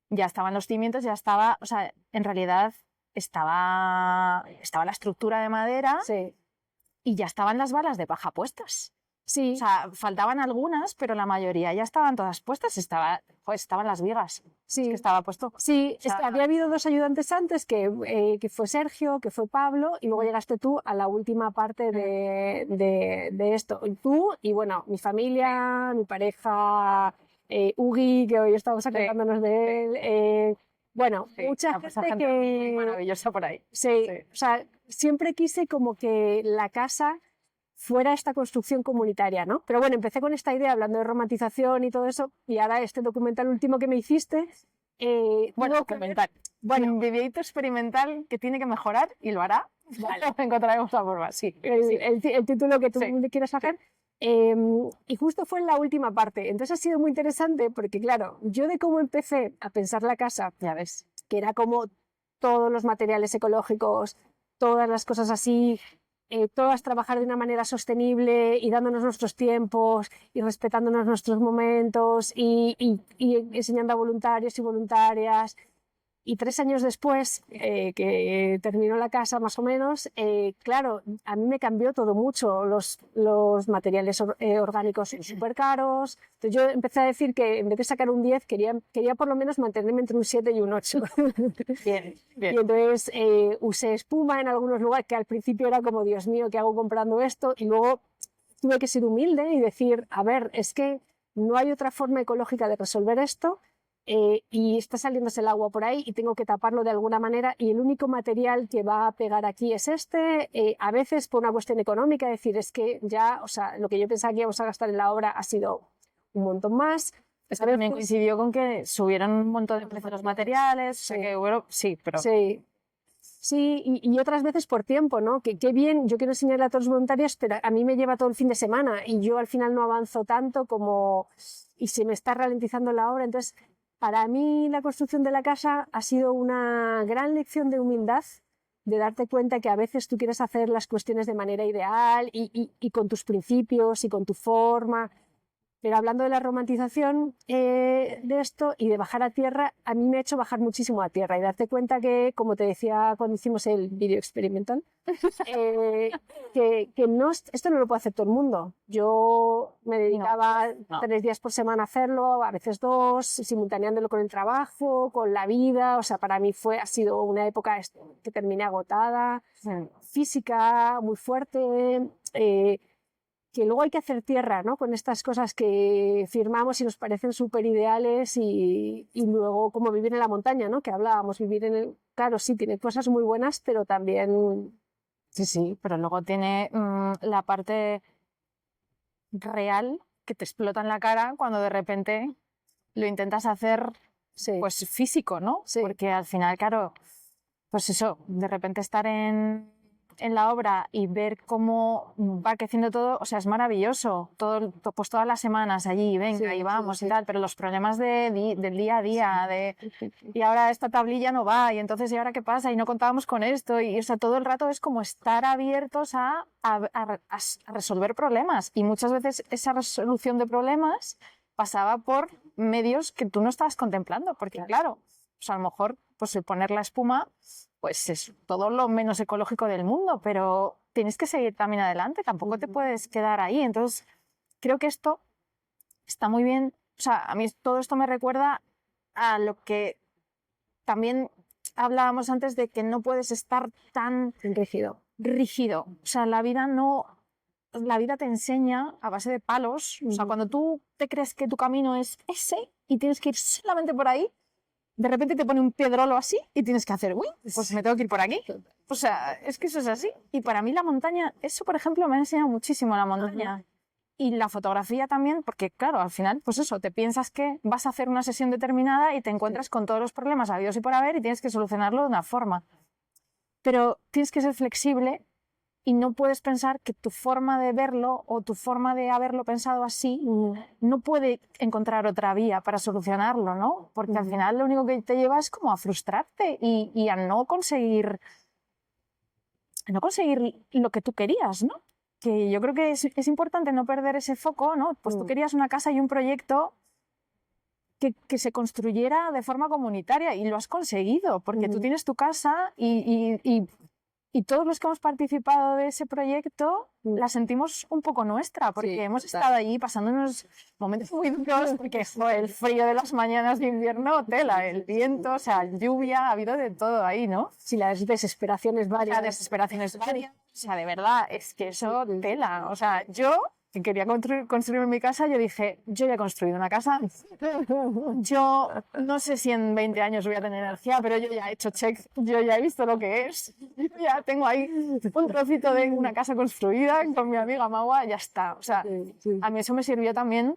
ya estaban los cimientos, ya estaba, o sea, en realidad estaba la estructura de madera, sí, y ya estaban las balas de paja puestas. Sí. O sea, faltaban algunas, pero la mayoría ya estaban todas puestas. Estaban las vigas. Sí. Es que estaba puesto. Sí, había habido 2 ayudantes antes, que fue Sergio, que fue Pablo, y luego llegaste tú a la última parte de esto. Tú y, bueno, mi familia, mi pareja, Ugi, que hoy estamos acordándonos de él. Bueno, mucha gente muy maravillosa por ahí. Sí, o sea, siempre quise como que la casa fuera esta construcción comunitaria, ¿no? Pero bueno, empecé con esta idea hablando de romantización y todo eso, y ahora este documental último que me hiciste... bueno, documental. Bueno, videíto experimental que tiene que mejorar y lo hará. Vale. Encontraremos la forma, sí. El título que tú quieras sacar. Y justo fue en la última parte. Entonces ha sido muy interesante porque, claro, yo de cómo empecé a pensar la casa, ya ves, que era como todos los materiales ecológicos, todas las cosas así, todas trabajar de una manera sostenible y dándonos nuestros tiempos y respetándonos nuestros momentos y enseñando a voluntarios y voluntarias. Y 3 años después, que terminó la casa más o menos, claro, a mí me cambió todo mucho. Los materiales orgánicos son súper caros. Entonces yo empecé a decir que en vez de sacar un 10, quería por lo menos mantenerme entre un 7 y un 8. Bien, bien. Y entonces usé espuma en algunos lugares, que al principio era como, Dios mío, ¿qué hago comprando esto? Y luego tuve que ser humilde y decir, a ver, es que no hay otra forma ecológica de resolver esto. Y está saliéndose el agua por ahí y tengo que taparlo de alguna manera y el único material que va a pegar aquí es este, a veces por una cuestión económica, decir, es que ya, o sea, lo que yo pensaba que íbamos a gastar en la obra ha sido un montón más. Esto también coincidió con que subieron un montón de precios los materiales, sí. O sea que, bueno, sí, pero... Sí. Sí, y otras veces por tiempo, ¿no? Que qué bien, yo quiero enseñarle a todos los voluntarios, pero a mí me lleva todo el fin de semana y yo al final no avanzo tanto como... y se me está ralentizando la obra, entonces... Para mí la construcción de la casa ha sido una gran lección de humildad, de darte cuenta que a veces tú quieres hacer las cuestiones de manera ideal y con tus principios y con tu forma. Pero hablando de la romantización de esto y de bajar a tierra, a mí me ha hecho bajar muchísimo a tierra y darte cuenta que, como te decía cuando hicimos el vídeo experimental, que no, esto no lo puede hacer todo el mundo. Yo me dedicaba 3 días por semana a hacerlo, a veces 2, simultaneándolo con el trabajo, con la vida. O sea, para mí ha sido una época que terminé agotada, física, muy fuerte. Que luego hay que hacer tierra, ¿no? Con estas cosas que firmamos y nos parecen súper ideales y luego como vivir en la montaña, ¿no? Que hablábamos, claro, sí, tiene cosas muy buenas, pero también... Sí, pero luego tiene la parte real que te explota en la cara cuando de repente lo intentas hacer pues físico, ¿no? Sí. Porque al final, claro, pues eso, de repente estar en la obra y ver cómo va creciendo todo, o sea, es maravilloso. Pues todas las semanas allí, venga, y vamos y tal, pero los problemas del día a día, y ahora esta tablilla no va, y entonces, ¿y ahora qué pasa? Y no contábamos con esto, y o sea, todo el rato es como estar abiertos a resolver problemas. Y muchas veces esa resolución de problemas pasaba por medios que tú no estabas contemplando, porque claro, pues a lo mejor pues el poner la espuma pues es todo lo menos ecológico del mundo, pero tienes que seguir también adelante, tampoco te puedes quedar ahí. Entonces, creo que esto está muy bien. O sea, a mí todo esto me recuerda a lo que también hablábamos antes de que no puedes estar tan rígido. O sea, la vida te enseña a base de palos. O sea, cuando tú te crees que tu camino es ese y tienes que ir solamente por ahí, de repente te pone un piedrolo así y tienes que hacer, uy, pues me tengo que ir por aquí. O sea, es que eso es así. Y para mí la montaña, eso por ejemplo me ha enseñado muchísimo la montaña. Y la fotografía también, porque claro, al final, pues eso, te piensas que vas a hacer una sesión determinada y te encuentras con todos los problemas habidos y por haber y tienes que solucionarlo de una forma. Pero tienes que ser flexible y no puedes pensar que tu forma de verlo o tu forma de haberlo pensado así no puede encontrar otra vía para solucionarlo, ¿no? Porque al final lo único que te lleva es como a frustrarte y a no conseguir lo que tú querías, ¿no? Que yo creo que es importante no perder ese foco, ¿no? Pues tú querías una casa y un proyecto que se construyera de forma comunitaria y lo has conseguido, porque tú tienes tu casa y todos los que hemos participado de ese proyecto la sentimos un poco nuestra, porque hemos estado allí pasando unos momentos muy duros, porque el frío de las mañanas de invierno, tela, el viento, o sea, lluvia, ha habido de todo ahí, ¿no? Sí, las desesperaciones varias. Las desesperaciones varias. O sea, de verdad, es que eso tela. O sea, yo que quería construir mi casa, yo dije, yo ya he construido una casa, yo no sé si en 20 años voy a tener energía, pero yo ya he hecho check, yo ya he visto lo que es, yo ya tengo ahí un trocito de una casa construida con mi amiga Maua, ya está. O sea, a mí eso me sirvió también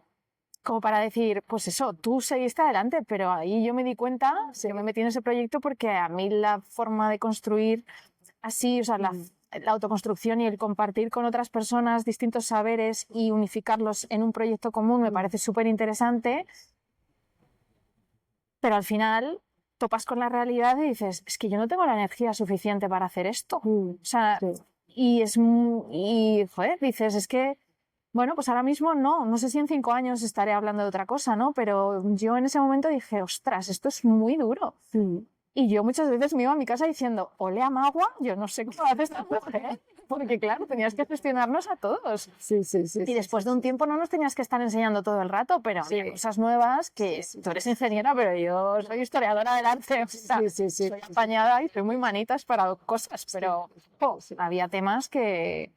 como para decir, pues eso, tú seguiste adelante, pero ahí yo me di cuenta, que me metí en ese proyecto porque a mí la forma de construir así, o sea, la autoconstrucción y el compartir con otras personas distintos saberes y unificarlos en un proyecto común me parece súper interesante, pero al final topas con la realidad y dices, es que yo no tengo la energía suficiente para hacer esto. O sea, joder, dices, es que, bueno, pues ahora mismo no sé si en 5 años estaré hablando de otra cosa, ¿no? Pero yo en ese momento dije, ostras, esto es muy duro. Y yo muchas veces me iba a mi casa diciendo, ole a Magua, yo no sé cómo hace esta mujer, porque claro, tenías que gestionarnos a todos. Sí. Y después de un tiempo no nos tenías que estar enseñando todo el rato, pero había cosas nuevas que tú eres ingeniera, pero yo soy historiadora del arte, o sea, soy apañada y soy muy manitas para cosas, pero había temas que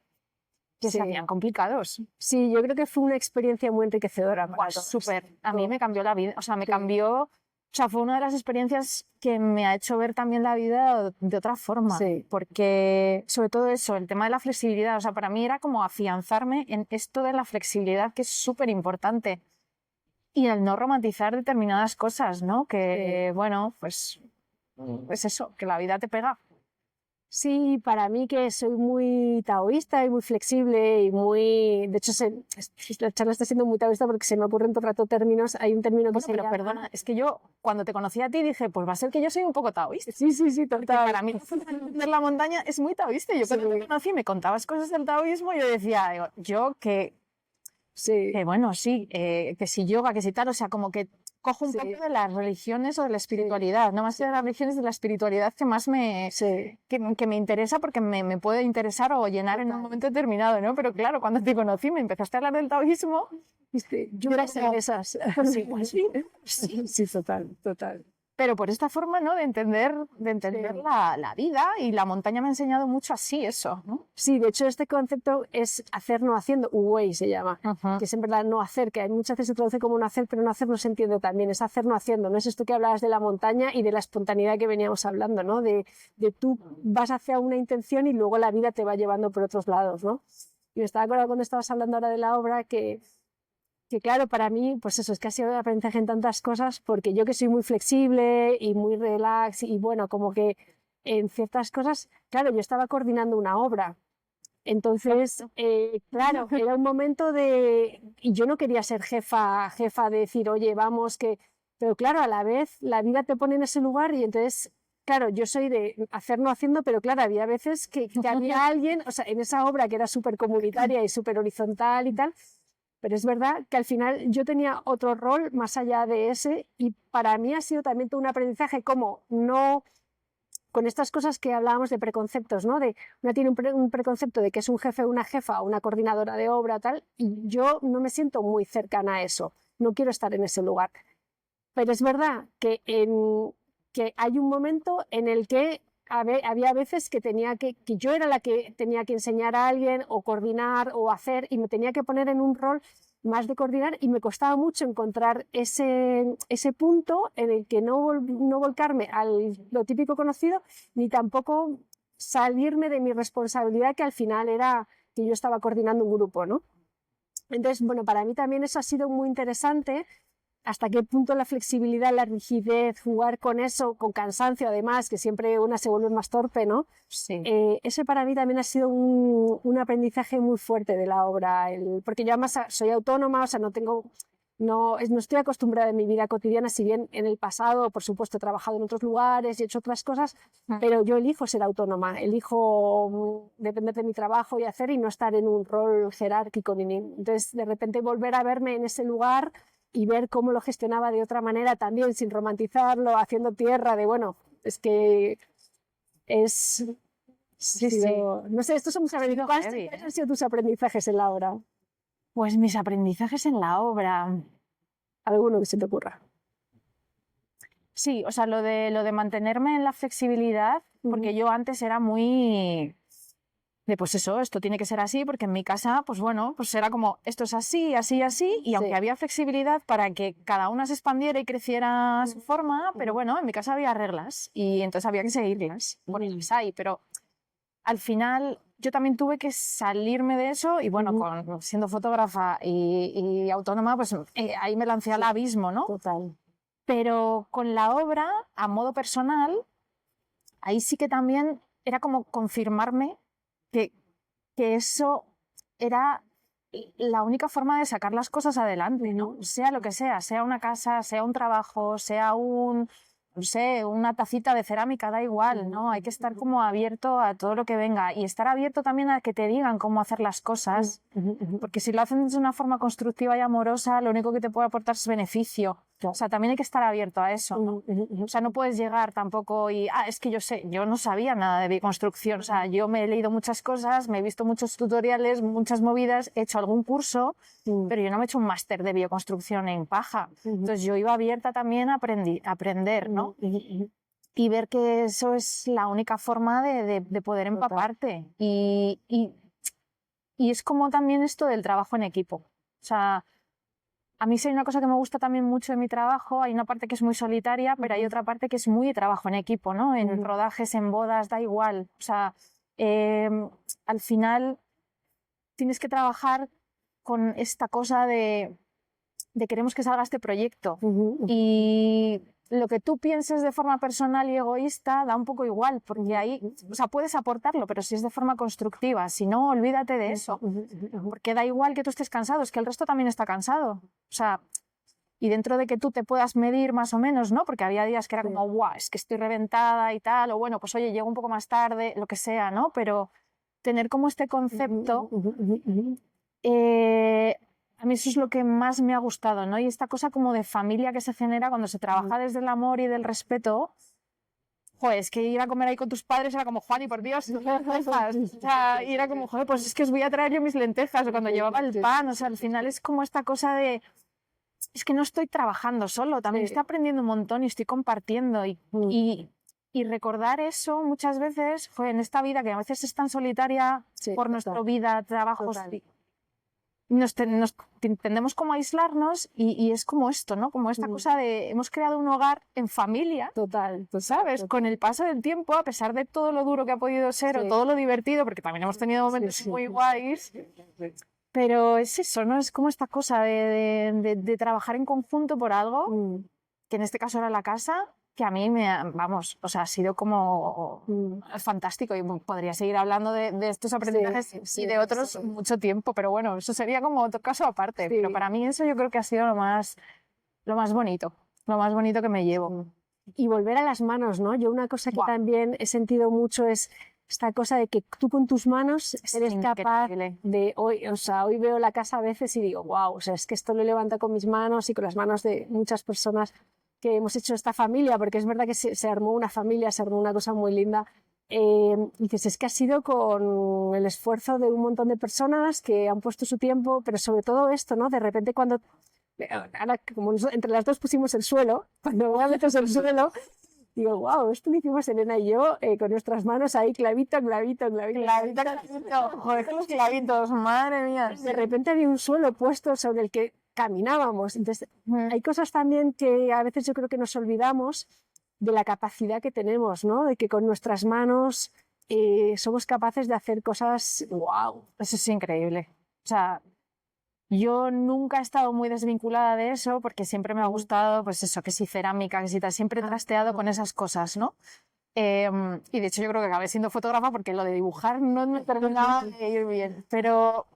se hacían complicados. Sí, yo creo que fue una experiencia muy enriquecedora para todos. Súper. A mí me cambió la vida, o sea, me cambió... O sea, fue una de las experiencias que me ha hecho ver también la vida de otra forma. Porque, sobre todo eso, el tema de la flexibilidad, o sea, para mí era como afianzarme en esto de la flexibilidad, que es súper importante. Y el no romantizar determinadas cosas, ¿no? Que, bueno, pues es eso, que la vida te pega. Sí, para mí que soy muy taoísta y muy flexible y muy... De hecho, la charla está siendo muy taoísta porque se me ocurren todo el rato términos. Hay un término que se llama... Perdona, es que yo cuando te conocí a ti dije, pues va a ser que yo soy un poco taoísta. Sí, total. Porque para mí entender la montaña es muy taoísta. Yo cuando te conocí me contabas cosas del taoísmo y yo decía, que bueno, sí, que si yoga, que si tal, o sea, como que cojo un poco de las religiones o de la espiritualidad, no más de las religiones, de la espiritualidad que más que me interesa porque me puede interesar o llenar en un momento determinado, ¿no? Pero claro, cuando te conocí me empezaste a hablar del taoísmo, yo era de esas. Sí, total. Pero por esta forma, ¿no? De entender la vida, y la montaña me ha enseñado mucho así eso, ¿no? Sí, de hecho este concepto es hacer no haciendo, Wu-Wei se llama, que es en verdad no hacer, que muchas veces se traduce como no hacer, pero no hacer no se entiende también, es hacer no haciendo, no es esto que hablabas de la montaña y de la espontaneidad que veníamos hablando, ¿no? De tú vas hacia una intención y luego la vida te va llevando por otros lados, ¿no? Y me estaba acordando cuando estabas hablando ahora de la obra que claro, para mí, pues eso, es que ha sido de aprendizaje en tantas cosas, porque yo que soy muy flexible y muy relax y bueno, como que en ciertas cosas, claro, yo estaba coordinando una obra. Entonces, claro, era un momento y yo no quería ser jefa de decir, oye, vamos, pero claro, a la vez la vida te pone en ese lugar y entonces, claro, yo soy de hacer no haciendo, pero claro, había veces que había alguien, o sea, en esa obra que era súper comunitaria y súper horizontal y tal, pero es verdad que al final yo tenía otro rol más allá de ese y para mí ha sido también todo un aprendizaje como no con estas cosas que hablábamos de preconceptos, ¿no? Una tiene un preconcepto de que es un jefe o una jefa o una coordinadora de obra tal y yo no me siento muy cercana a eso, no quiero estar en ese lugar. Pero es verdad que hay un momento en el que había veces que yo era la que tenía que enseñar a alguien o coordinar o hacer y me tenía que poner en un rol más de coordinar y me costaba mucho encontrar ese punto en el que no volcarme a lo típico conocido ni tampoco salirme de mi responsabilidad que al final era que yo estaba coordinando un grupo, ¿no? Entonces, bueno, para mí también eso ha sido muy interesante. Hasta qué punto la flexibilidad, la rigidez, jugar con eso, con cansancio además, que siempre una se vuelve más torpe, ¿no? Sí. Ese para mí también ha sido un aprendizaje muy fuerte de la obra, porque yo además soy autónoma, o sea, no estoy acostumbrada en mi vida cotidiana, si bien en el pasado, por supuesto, he trabajado en otros lugares y he hecho otras cosas, pero yo elijo ser autónoma, elijo depender de mi trabajo y hacer y no estar en un rol jerárquico. Entonces, de repente volver a verme en ese lugar y ver cómo lo gestionaba de otra manera también, sin romantizarlo, haciendo tierra de, bueno, es que es... Sí. No sé, estos son mis aprendizajes. ¿Cuáles han sido tus aprendizajes en la obra? Pues mis aprendizajes en la obra... ¿Alguno que se te ocurra? Sí, o sea, lo de mantenerme en la flexibilidad, porque yo antes era muy... pues eso, esto tiene que ser así, porque en mi casa, pues bueno, pues era como, esto es así, así, así, y aunque había flexibilidad para que cada una se expandiera y creciera a su forma, pero bueno, en mi casa había reglas y entonces había que seguirlas. Bueno, las hay, pero al final yo también tuve que salirme de eso y bueno, siendo fotógrafa y autónoma, pues ahí me lancé al abismo, ¿no? Total. Pero con la obra, a modo personal, ahí sí que también era como confirmarme que eso era la única forma de sacar las cosas adelante, ¿no? Sea lo que sea una casa, sea un trabajo, sea un no sé, una tacita de cerámica, da igual, ¿no? Hay que estar como abierto a todo lo que venga y estar abierto también a que te digan cómo hacer las cosas, porque si lo hacen de una forma constructiva y amorosa, lo único que te puede aportar es beneficio. O sea, también hay que estar abierto a eso, ¿no? O sea, no puedes llegar tampoco y, es que yo no sabía nada de bioconstrucción, o sea, yo me he leído muchas cosas, me he visto muchos tutoriales, muchas movidas, he hecho algún curso, pero yo no me he hecho un máster de bioconstrucción en paja. Entonces yo iba abierta también a aprender, ¿no? Y ver que eso es la única forma de poder empaparte. Y es como también esto del trabajo en equipo. O sea, a mí sí hay una cosa que me gusta también mucho de mi trabajo, hay una parte que es muy solitaria, pero hay otra parte que es muy de trabajo en equipo, ¿no? En rodajes, en bodas, da igual. O sea, al final tienes que trabajar con esta cosa de queremos que salga este proyecto. Y lo que tú pienses de forma personal y egoísta da un poco igual, porque ahí, o sea, puedes aportarlo, pero si es de forma constructiva, si no, olvídate de eso, porque da igual que tú estés cansado, es que el resto también está cansado. O sea, y dentro de que tú te puedas medir más o menos, ¿no? Porque había días que era como, guau, es que estoy reventada y tal, o bueno, pues oye, llego un poco más tarde, lo que sea, ¿no? Pero tener como este concepto... a mí eso es lo que más me ha gustado, ¿no? Y esta cosa como de familia que se genera cuando se trabaja desde el amor y del respeto. Joder, es que ir a comer ahí con tus padres era como, Juan, y por Dios, lentejas. O sea, y era como, joder, pues es que os voy a traer yo mis lentejas. O cuando llevaba el pan, o sea, al final es como esta cosa de... Es que no estoy trabajando solo, también estoy aprendiendo un montón y estoy compartiendo. Y recordar eso muchas veces, joder, en esta vida que a veces es tan solitaria por nuestra vida, trabajos... Nos tendemos como a aislarnos y es como esto, ¿no? Como esta cosa de hemos creado un hogar en familia, ¿sabes? Con el paso del tiempo, a pesar de todo lo duro que ha podido ser o todo lo divertido, porque también hemos tenido momentos muy guays, pero es eso, ¿no? Es como esta cosa de trabajar en conjunto por algo, que en este caso era la casa, que a mí vamos, o sea, ha sido como fantástico y podría seguir hablando de estos aprendizajes y de otros mucho tiempo, pero bueno, eso sería como otro caso aparte, pero para mí eso yo creo que ha sido lo más bonito que me llevo. Y volver a las manos, ¿no? Yo una cosa que también he sentido mucho es esta cosa de que tú con tus manos eres capaz de hoy, o sea, hoy veo la casa a veces y digo, wow, o sea, es que esto lo levanto con mis manos y con las manos de muchas personas que hemos hecho esta familia, porque es verdad que se armó una familia, se armó una cosa muy linda. Dices, es que ha sido con el esfuerzo de un montón de personas que han puesto su tiempo, pero sobre todo esto, ¿no? De repente cuando, ahora como entre las dos pusimos el suelo, cuando metes el suelo, digo, wow, esto lo hicimos Elena y yo con nuestras manos ahí, clavito. Joder, con los clavitos, madre mía. De repente había un suelo puesto sobre el que caminábamos. Entonces, hay cosas también que a veces yo creo que nos olvidamos de la capacidad que tenemos, ¿no? De que con nuestras manos somos capaces de hacer cosas, wow. Eso es increíble. O sea, yo nunca he estado muy desvinculada de eso porque siempre me ha gustado, pues eso, que si cerámica, que si tal, siempre he trasteado con esas cosas, ¿no? Y de hecho yo creo que acabé siendo fotógrafa porque lo de dibujar no me terminaba de ir bien. Pero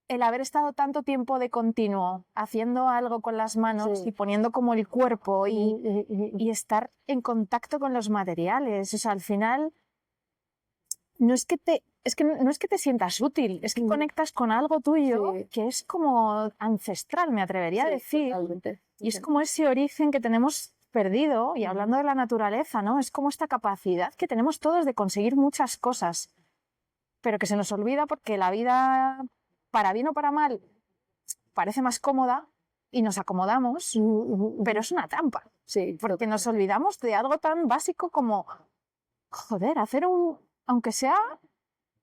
el haber estado tanto tiempo de continuo haciendo algo con las manos y poniendo como el cuerpo y estar en contacto con los materiales, o sea, al final no es que te sientas útil, es que conectas con algo tuyo que es como ancestral, me atrevería a decir. Totalmente. Y es como ese origen que tenemos perdido, y hablando de la naturaleza, ¿no? Es como esta capacidad que tenemos todos de conseguir muchas cosas, pero que se nos olvida porque la vida, para bien o para mal, parece más cómoda y nos acomodamos, pero es una trampa. Sí, porque nos olvidamos de algo tan básico como, joder, hacer aunque sea,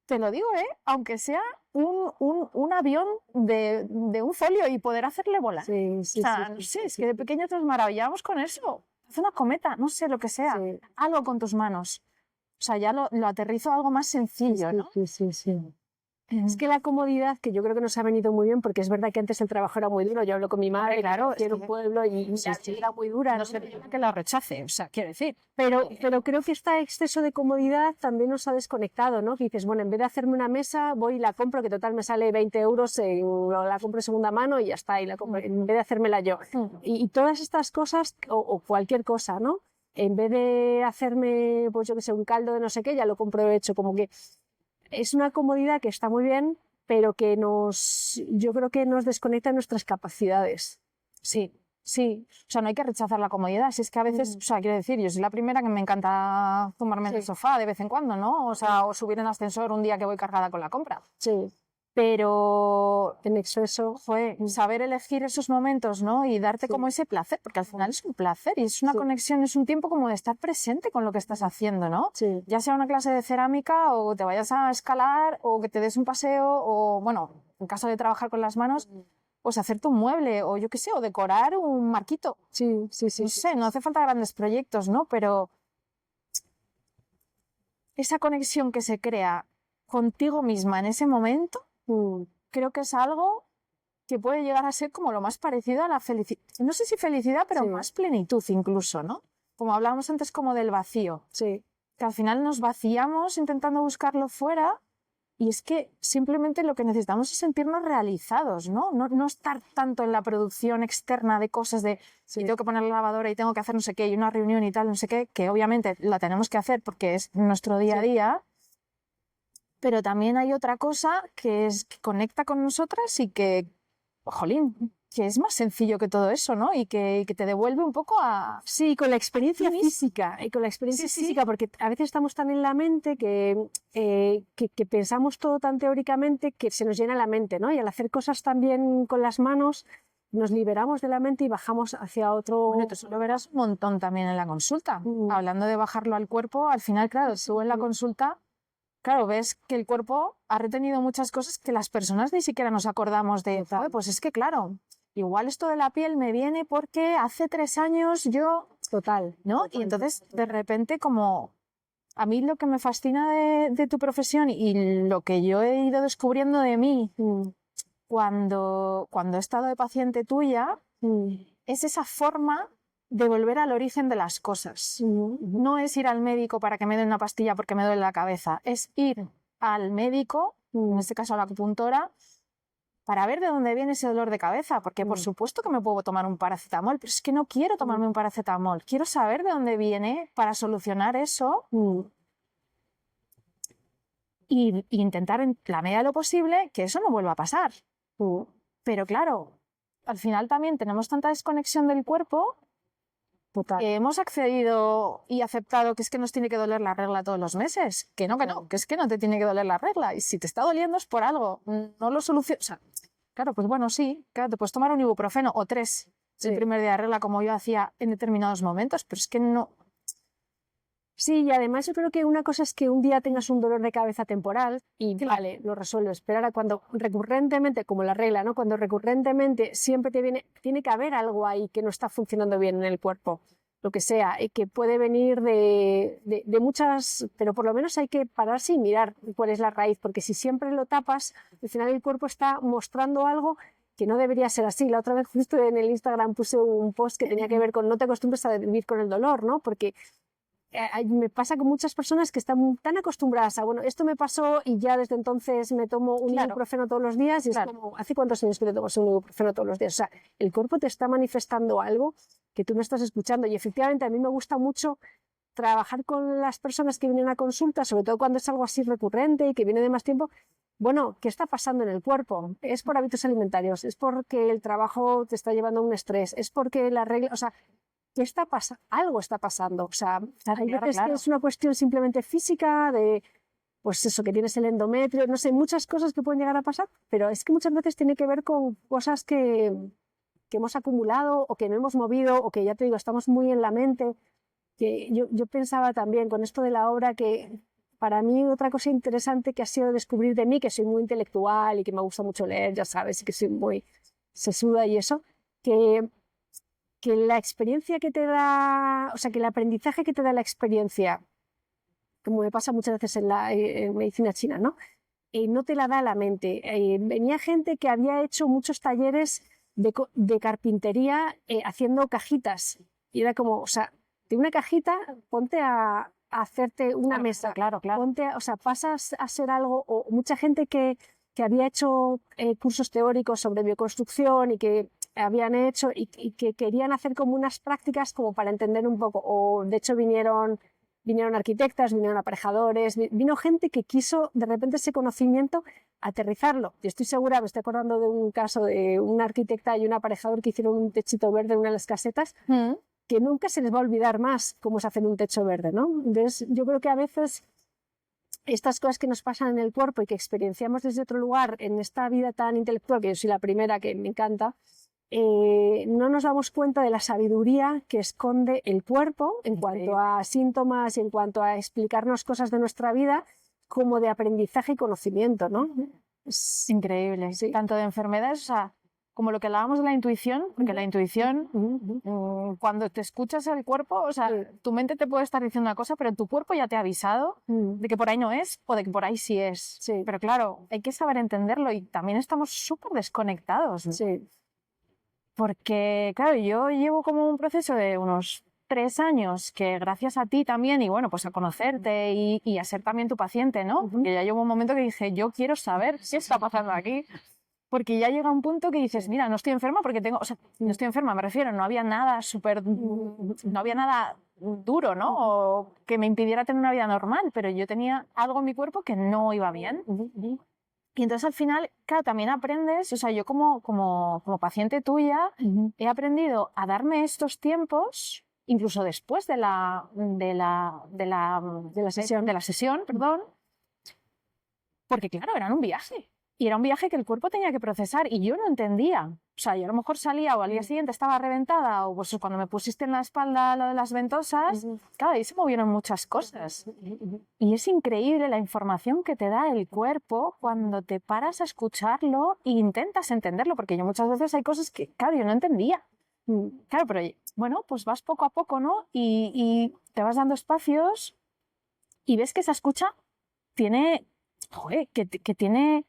te lo digo, aunque sea un avión de un folio y poder hacerle volar. Sí, o sea, no sé, es que de pequeños nos maravillábamos con eso. Haz una cometa, no sé, lo que sea. Algo con tus manos. O sea, ya lo aterrizo a algo más sencillo, ¿no? Sí. Es que la comodidad, que yo creo que nos ha venido muy bien, porque es verdad que antes el trabajo era muy duro. Yo hablo con mi madre, claro, que era un pueblo y era muy dura. No sé que la rechace, o sea, quiero decir. Pero creo que este exceso de comodidad también nos ha desconectado, ¿no? Que dices, bueno, en vez de hacerme una mesa, voy y la compro, que total me sale 20 euros, la compro de segunda mano y ya está, y la compro, en vez de hacérmela yo. Y todas estas cosas, o cualquier cosa, ¿no? en vez de hacerme, pues yo qué sé, un caldo de no sé qué, ya lo compro hecho. Como que es una comodidad que está muy bien, pero que yo creo que nos desconecta nuestras capacidades. Sí, sí. O sea, no hay que rechazar la comodidad. Si es que a veces, o sea, quiero decir, yo soy la primera que me encanta tumbarme en el sofá de vez en cuando, ¿no? O sea, o subir en ascensor un día que voy cargada con la compra. Sí. Pero en exceso, saber elegir esos momentos, ¿no? Y darte como ese placer, porque al final es un placer y es una conexión, es un tiempo como de estar presente con lo que estás haciendo, ¿no? Sí. Ya sea una clase de cerámica o te vayas a escalar o que te des un paseo o, bueno, en caso de trabajar con las manos, pues hacerte un mueble o yo qué sé, o decorar un marquito. Sí. No sé, no hace falta grandes proyectos, ¿no? Pero esa conexión que se crea contigo misma en ese momento, creo que es algo que puede llegar a ser como lo más parecido a la felicidad. No sé si felicidad, pero más plenitud incluso, ¿no? Como hablábamos antes como del vacío. Sí. Que al final nos vaciamos intentando buscarlo fuera y es que simplemente lo que necesitamos es sentirnos realizados, ¿no? No estar tanto en la producción externa de cosas de y tengo que poner la lavadora y tengo que hacer no sé qué y una reunión y tal, no sé qué, que obviamente la tenemos que hacer porque es nuestro día a día. Pero también hay otra cosa que conecta con nosotras y que, jolín, que es más sencillo que todo eso, ¿no? Y que te devuelve un poco a... Sí, con la experiencia física, física, porque a veces estamos tan en la mente que pensamos todo tan teóricamente que se nos llena la mente, ¿no? Y al hacer cosas también con las manos, nos liberamos de la mente y bajamos hacia otro... Bueno, tú lo verás un montón también en la consulta. Hablando de bajarlo al cuerpo, al final, claro, tú en la consulta... Claro, ves que el cuerpo ha retenido muchas cosas que las personas ni siquiera nos acordamos de. Pues es que claro, igual esto de la piel me viene porque hace 3 años yo... Total. ¿No? Y entonces, de repente, como... A mí lo que me fascina de tu profesión y lo que yo he ido descubriendo de mí cuando he estado de paciente tuya es esa forma de volver al origen de las cosas. No es ir al médico para que me dé una pastilla porque me duele la cabeza, es ir al médico, en este caso a la acupuntora, para ver de dónde viene ese dolor de cabeza, porque por supuesto que me puedo tomar un paracetamol, pero es que no quiero tomarme un paracetamol, quiero saber de dónde viene para solucionar eso y intentar en la medida de lo posible que eso no vuelva a pasar. Pero claro, al final también tenemos tanta desconexión del cuerpo. Total. Hemos accedido y aceptado que es que nos tiene que doler la regla todos los meses. Que no, que es que no te tiene que doler la regla. Y si te está doliendo es por algo. No lo solucionas. O sea, claro, pues bueno, sí, claro, te puedes tomar un ibuprofeno o 3 el primer día de regla, como yo hacía en determinados momentos, pero es que no. Sí, y además yo creo que una cosa es que un día tengas un dolor de cabeza temporal y vale, lo resuelves, pero ahora cuando recurrentemente, como la regla, ¿no? Cuando recurrentemente siempre tiene que haber algo ahí que no está funcionando bien en el cuerpo, lo que sea, y que puede venir de muchas, pero por lo menos hay que pararse y mirar cuál es la raíz, porque si siempre lo tapas, al final el cuerpo está mostrando algo que no debería ser así. La otra vez justo en el Instagram puse un post que tenía que ver con no te acostumbres a vivir con el dolor, ¿no? Porque me pasa con muchas personas que están tan acostumbradas a, bueno, esto me pasó y ya desde entonces me tomo un ibuprofeno todos los días y es como, ¿hace cuántos años que te tomas un ibuprofeno todos los días? O sea, el cuerpo te está manifestando algo que tú no estás escuchando y efectivamente a mí me gusta mucho trabajar con las personas que vienen a consulta, sobre todo cuando es algo así recurrente y que viene de más tiempo. Bueno, ¿qué está pasando en el cuerpo? ¿Es por hábitos alimentarios? ¿Es porque el trabajo te está llevando a un estrés? ¿Es porque la regla, o sea, ¿qué está pasando? Algo está pasando. O sea, hay veces que es una cuestión simplemente física, de, pues eso, que tienes el endometrio, no sé, muchas cosas que pueden llegar a pasar, pero es que muchas veces tiene que ver con cosas que hemos acumulado o que no hemos movido o que, ya te digo, estamos muy en la mente. Que yo pensaba también con esto de la obra que para mí otra cosa interesante que ha sido descubrir de mí, que soy muy intelectual y que me gusta mucho leer, ya sabes, y que soy muy sesuda y eso, que la experiencia que te da, o sea, que el aprendizaje que te da la experiencia, como me pasa muchas veces en medicina china, ¿no? No te la da la mente. Venía gente que había hecho muchos talleres de carpintería haciendo cajitas. Y era como, o sea, de una cajita, ponte a hacerte una mesa. Claro. Ponte o sea, pasas a ser algo, o mucha gente que había hecho cursos teóricos sobre bioconstrucción y que habían hecho y que querían hacer como unas prácticas como para entender un poco, o de hecho vinieron arquitectas, vinieron aparejadores, vino gente que quiso de repente ese conocimiento aterrizarlo. Yo estoy segura, me estoy acordando de un caso de una arquitecta y un aparejador que hicieron un techito verde en una de las casetas, que nunca se les va a olvidar más cómo se hace un techo verde, ¿no? Entonces, yo creo que a veces estas cosas que nos pasan en el cuerpo y que experienciamos desde otro lugar en esta vida tan intelectual, que yo soy la primera que me encanta, no nos damos cuenta de la sabiduría que esconde el cuerpo en cuanto a síntomas y en cuanto a explicarnos cosas de nuestra vida como de aprendizaje y conocimiento, ¿no? Es increíble. Sí. Tanto de enfermedades, o sea, como lo que hablábamos de la intuición, porque la intuición, cuando te escuchas el cuerpo, o sea, tu mente te puede estar diciendo una cosa, pero tu cuerpo ya te ha avisado de que por ahí no es o de que por ahí sí es. Sí. Pero claro, hay que saber entenderlo y también estamos súper desconectados, ¿no? Sí. Porque, claro, yo llevo como un proceso de unos 3 años que gracias a ti también, y bueno, pues a conocerte y a ser también tu paciente, ¿no? Porque ya llegó un momento que dije, yo quiero saber qué está pasando aquí. Porque ya llega un punto que dices, mira, no estoy enferma porque tengo, o sea, no estoy enferma, me refiero, no había nada no había nada duro, ¿no? O que me impidiera tener una vida normal, pero yo tenía algo en mi cuerpo que no iba bien. Y entonces al final, claro, también aprendes, o sea, yo como paciente tuya he aprendido a darme estos tiempos, incluso después de la sesión, perdón, porque claro, eran un viaje. Y era un viaje que el cuerpo tenía que procesar y yo no entendía. O sea, yo a lo mejor salía o al día siguiente estaba reventada o pues cuando me pusiste en la espalda lo de las ventosas, claro, ahí se movieron muchas cosas. Y es increíble la información que te da el cuerpo cuando te paras a escucharlo e intentas entenderlo, porque yo muchas veces hay cosas que, claro, yo no entendía. Claro, pero bueno, pues vas poco a poco, ¿no? Y te vas dando espacios y ves que esa escucha tiene, joder, que tiene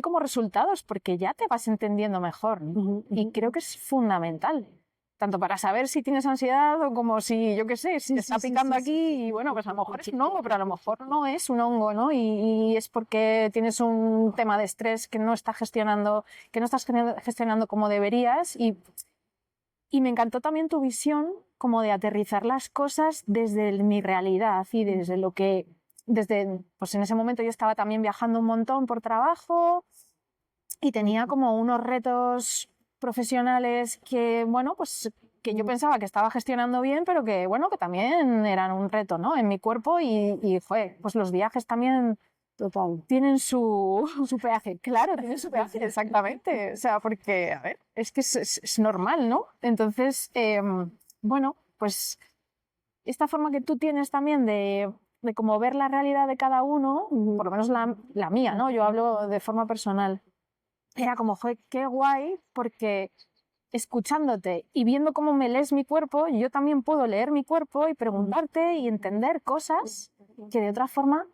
como resultados, porque ya te vas entendiendo mejor, ¿no? Y creo que es fundamental, tanto para saber si tienes ansiedad o como si, yo qué sé, si te está picando aquí y bueno, pues a lo mejor es un hongo, pero a lo mejor no es un hongo, ¿no? Y es porque tienes un tema de estrés que no estás gestionando como deberías y me encantó también tu visión como de aterrizar las cosas desde mi realidad y desde lo que... pues en ese momento yo estaba también viajando un montón por trabajo y tenía como unos retos profesionales que, bueno, pues que yo pensaba que estaba gestionando bien, pero que, bueno, que también eran un reto, ¿no? En mi cuerpo y joder, pues los viajes también tienen su peaje. Claro, tienen su peaje, exactamente. O sea, porque, a ver, es que es normal, ¿no? Entonces, bueno, pues esta forma que tú tienes también de cómo ver la realidad de cada uno, por lo menos la mía, ¿no? Yo hablo de forma personal. Era como, joder, qué guay, porque escuchándote y viendo cómo me lees mi cuerpo, yo también puedo leer mi cuerpo y preguntarte y entender cosas que de otra forma,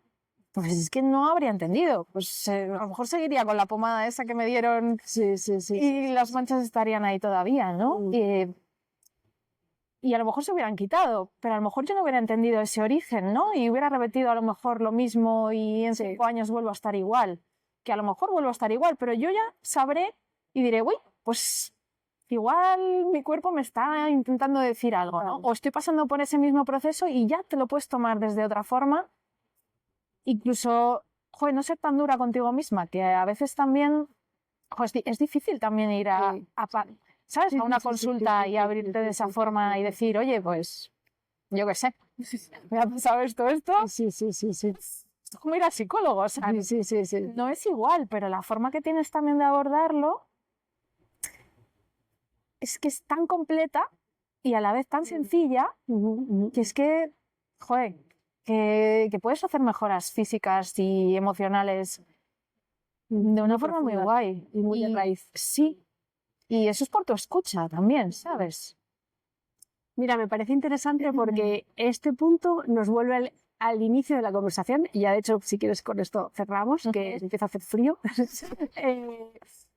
pues es que no habría entendido. Pues a lo mejor seguiría con la pomada esa que me dieron y las manchas estarían ahí todavía, ¿no? Y a lo mejor se hubieran quitado, pero a lo mejor yo no hubiera entendido ese origen, ¿no? Y hubiera repetido a lo mejor lo mismo y en 5 años vuelvo a estar igual. Que a lo mejor vuelvo a estar igual, pero yo ya sabré y diré, uy, pues igual mi cuerpo me está intentando decir algo, ¿no? O estoy pasando por ese mismo proceso y ya te lo puedes tomar desde otra forma. Incluso, joder, no ser tan dura contigo misma, que a veces también, joder, es difícil también ir ¿sabes? A una consulta y abrirte de esa forma y decir, oye, pues, yo qué sé, me ha pasado esto. Sí. Es como ir al psicólogo, o sea, no es igual, pero la forma que tienes también de abordarlo es que es tan completa y a la vez tan sencilla que es que, joder, que puedes hacer mejoras físicas y emocionales de una forma muy guay. Y muy de raíz. Sí. Y eso es por tu escucha también, ¿sabes? Mira, me parece interesante porque este punto nos vuelve al inicio de la conversación, y ya de hecho, si quieres con esto cerramos, que empieza a hacer frío.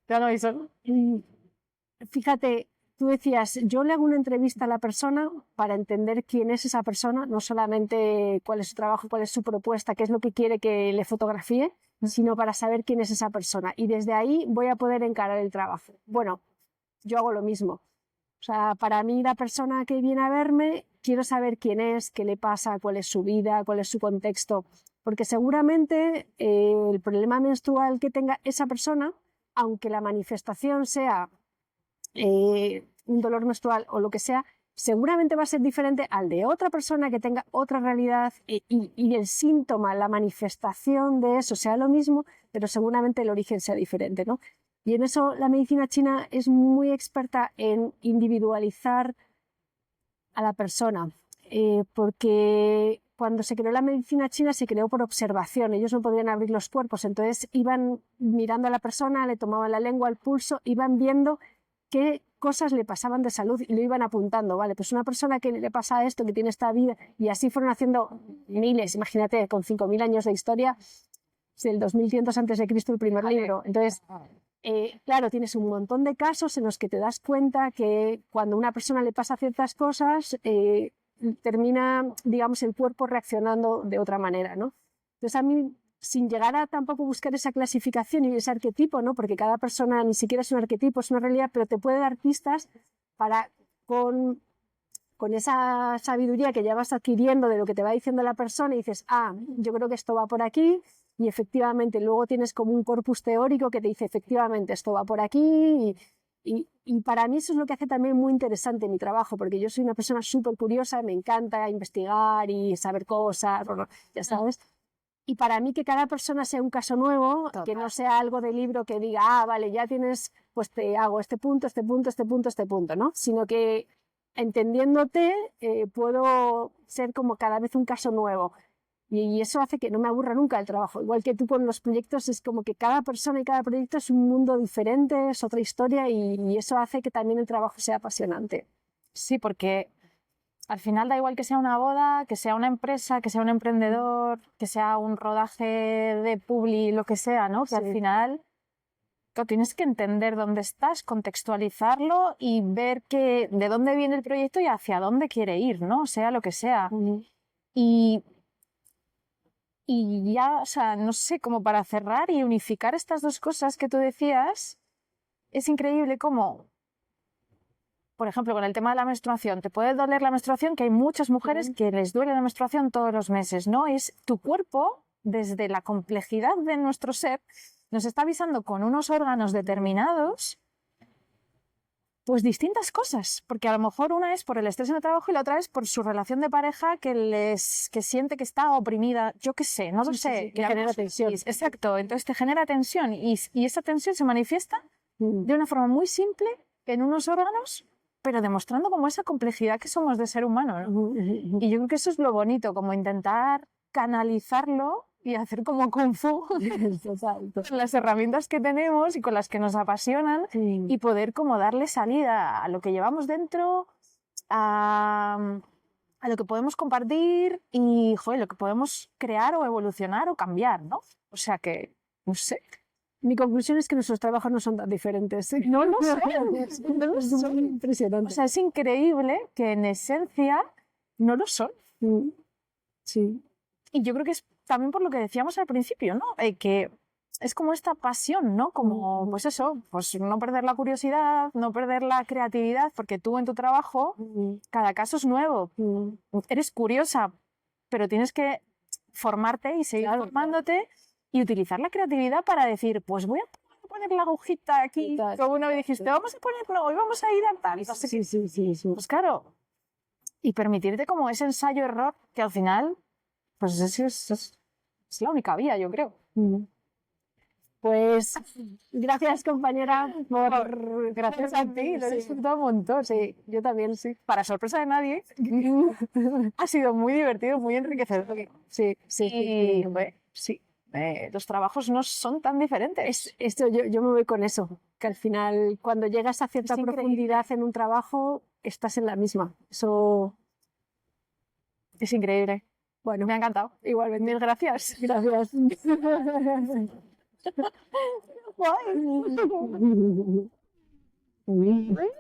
Ya lo aviso. Fíjate, tú decías, yo le hago una entrevista a la persona para entender quién es esa persona, no solamente cuál es su trabajo, cuál es su propuesta, qué es lo que quiere que le fotografíe, sino para saber quién es esa persona. Y desde ahí voy a poder encarar el trabajo. Bueno, yo hago lo mismo. O sea, para mí la persona que viene a verme, quiero saber quién es, qué le pasa, cuál es su vida, cuál es su contexto, porque seguramente el problema menstrual que tenga esa persona, aunque la manifestación sea un dolor menstrual o lo que sea, seguramente va a ser diferente al de otra persona que tenga otra realidad y el síntoma, la manifestación de eso sea lo mismo, pero seguramente el origen sea diferente, ¿no? Y en eso la medicina china es muy experta en individualizar a la persona, porque cuando se creó la medicina china se creó por observación, ellos no podían abrir los cuerpos, entonces iban mirando a la persona, le tomaban la lengua, el pulso, iban viendo qué cosas le pasaban de salud y lo iban apuntando, ¿vale? Pues una persona que le pasa esto, que tiene esta vida, y así fueron haciendo miles, imagínate, con 5.000 años de historia, del 2500 antes de Cristo el primer libro. Entonces, claro, tienes un montón de casos en los que te das cuenta que cuando a una persona le pasa ciertas cosas, termina, digamos, el cuerpo reaccionando de otra manera, ¿no? Entonces, a mí, sin llegar a tampoco buscar esa clasificación y ese arquetipo, ¿no? Porque cada persona ni siquiera es un arquetipo, es una realidad, pero te puede dar pistas para, con esa sabiduría que ya vas adquiriendo de lo que te va diciendo la persona y dices, ah, yo creo que esto va por aquí, y efectivamente luego tienes como un corpus teórico que te dice, efectivamente, esto va por aquí, y para mí eso es lo que hace también muy interesante mi trabajo, porque yo soy una persona súper curiosa, me encanta investigar y saber cosas, bueno, ya sabes. Y para mí que cada persona sea un caso nuevo, que no sea algo de libro que diga, ah, vale, ya tienes, pues te hago este punto, este punto, este punto, este punto, ¿no? Sino que entendiéndote puedo ser como cada vez un caso nuevo. Y eso hace que no me aburra nunca el trabajo. Igual que tú con los proyectos, es como que cada persona y cada proyecto es un mundo diferente, es otra historia y eso hace que también el trabajo sea apasionante. Sí, porque al final da igual que sea una boda, que sea una empresa, que sea un emprendedor, que sea un rodaje de publi, lo que sea, ¿no? Que al final tienes que entender dónde estás, contextualizarlo y ver de dónde viene el proyecto y hacia dónde quiere ir, ¿no? Sea lo que sea. Y ya, o sea, no sé, como para cerrar y unificar estas dos cosas que tú decías, es increíble cómo, por ejemplo, con el tema de la menstruación, te puede doler la menstruación, que hay muchas mujeres que les duele la menstruación todos los meses, ¿no? Es tu cuerpo, desde la complejidad de nuestro ser, nos está avisando con unos órganos determinados, pues distintas cosas, porque a lo mejor una es por el estrés en el trabajo y la otra es por su relación de pareja que siente que está oprimida, yo qué sé, no lo sé. Sí, que genera tensión. Exacto, entonces te genera tensión y esa tensión se manifiesta de una forma muy simple en unos órganos, pero demostrando como esa complejidad que somos de ser humano, ¿no? Y yo creo que eso es lo bonito, como intentar canalizarlo y hacer como Kung Fu con las herramientas que tenemos y con las que nos apasionan y poder como darle salida a lo que llevamos dentro, a lo que podemos compartir y, joder, lo que podemos crear o evolucionar o cambiar, ¿no? O sea que, no sé. Mi conclusión es que nuestros trabajos no son tan diferentes. No lo sé. No lo Es son. muy impresionante. O sea, es increíble que en esencia no lo son. Sí. Y yo creo que es también por lo que decíamos al principio, ¿no? Que es como esta pasión, ¿no? Como, pues eso, pues no perder la curiosidad, no perder la creatividad, porque tú en tu trabajo, cada caso es nuevo. Eres curiosa, pero tienes que formarte y seguir formándote y utilizar la creatividad para decir, pues voy a poner la agujita aquí, como una vez dijiste, vamos a ponerlo, hoy vamos a ir a tal. No sé Sí. Pues claro, y permitirte como ese ensayo-error que al final, pues es la única vía, yo creo. Pues gracias, compañera, Gracias a ti, lo he disfrutado un montón. Sí, yo también, sí. Para sorpresa de nadie, ha sido muy divertido, muy enriquecedor. Sí. Los trabajos no son tan diferentes. Esto yo me voy con eso, que al final cuando llegas a cierta profundidad en un trabajo, estás en la misma. Eso es increíble. Bueno, me ha encantado. Igualmente. Mil gracias. Gracias. Guay.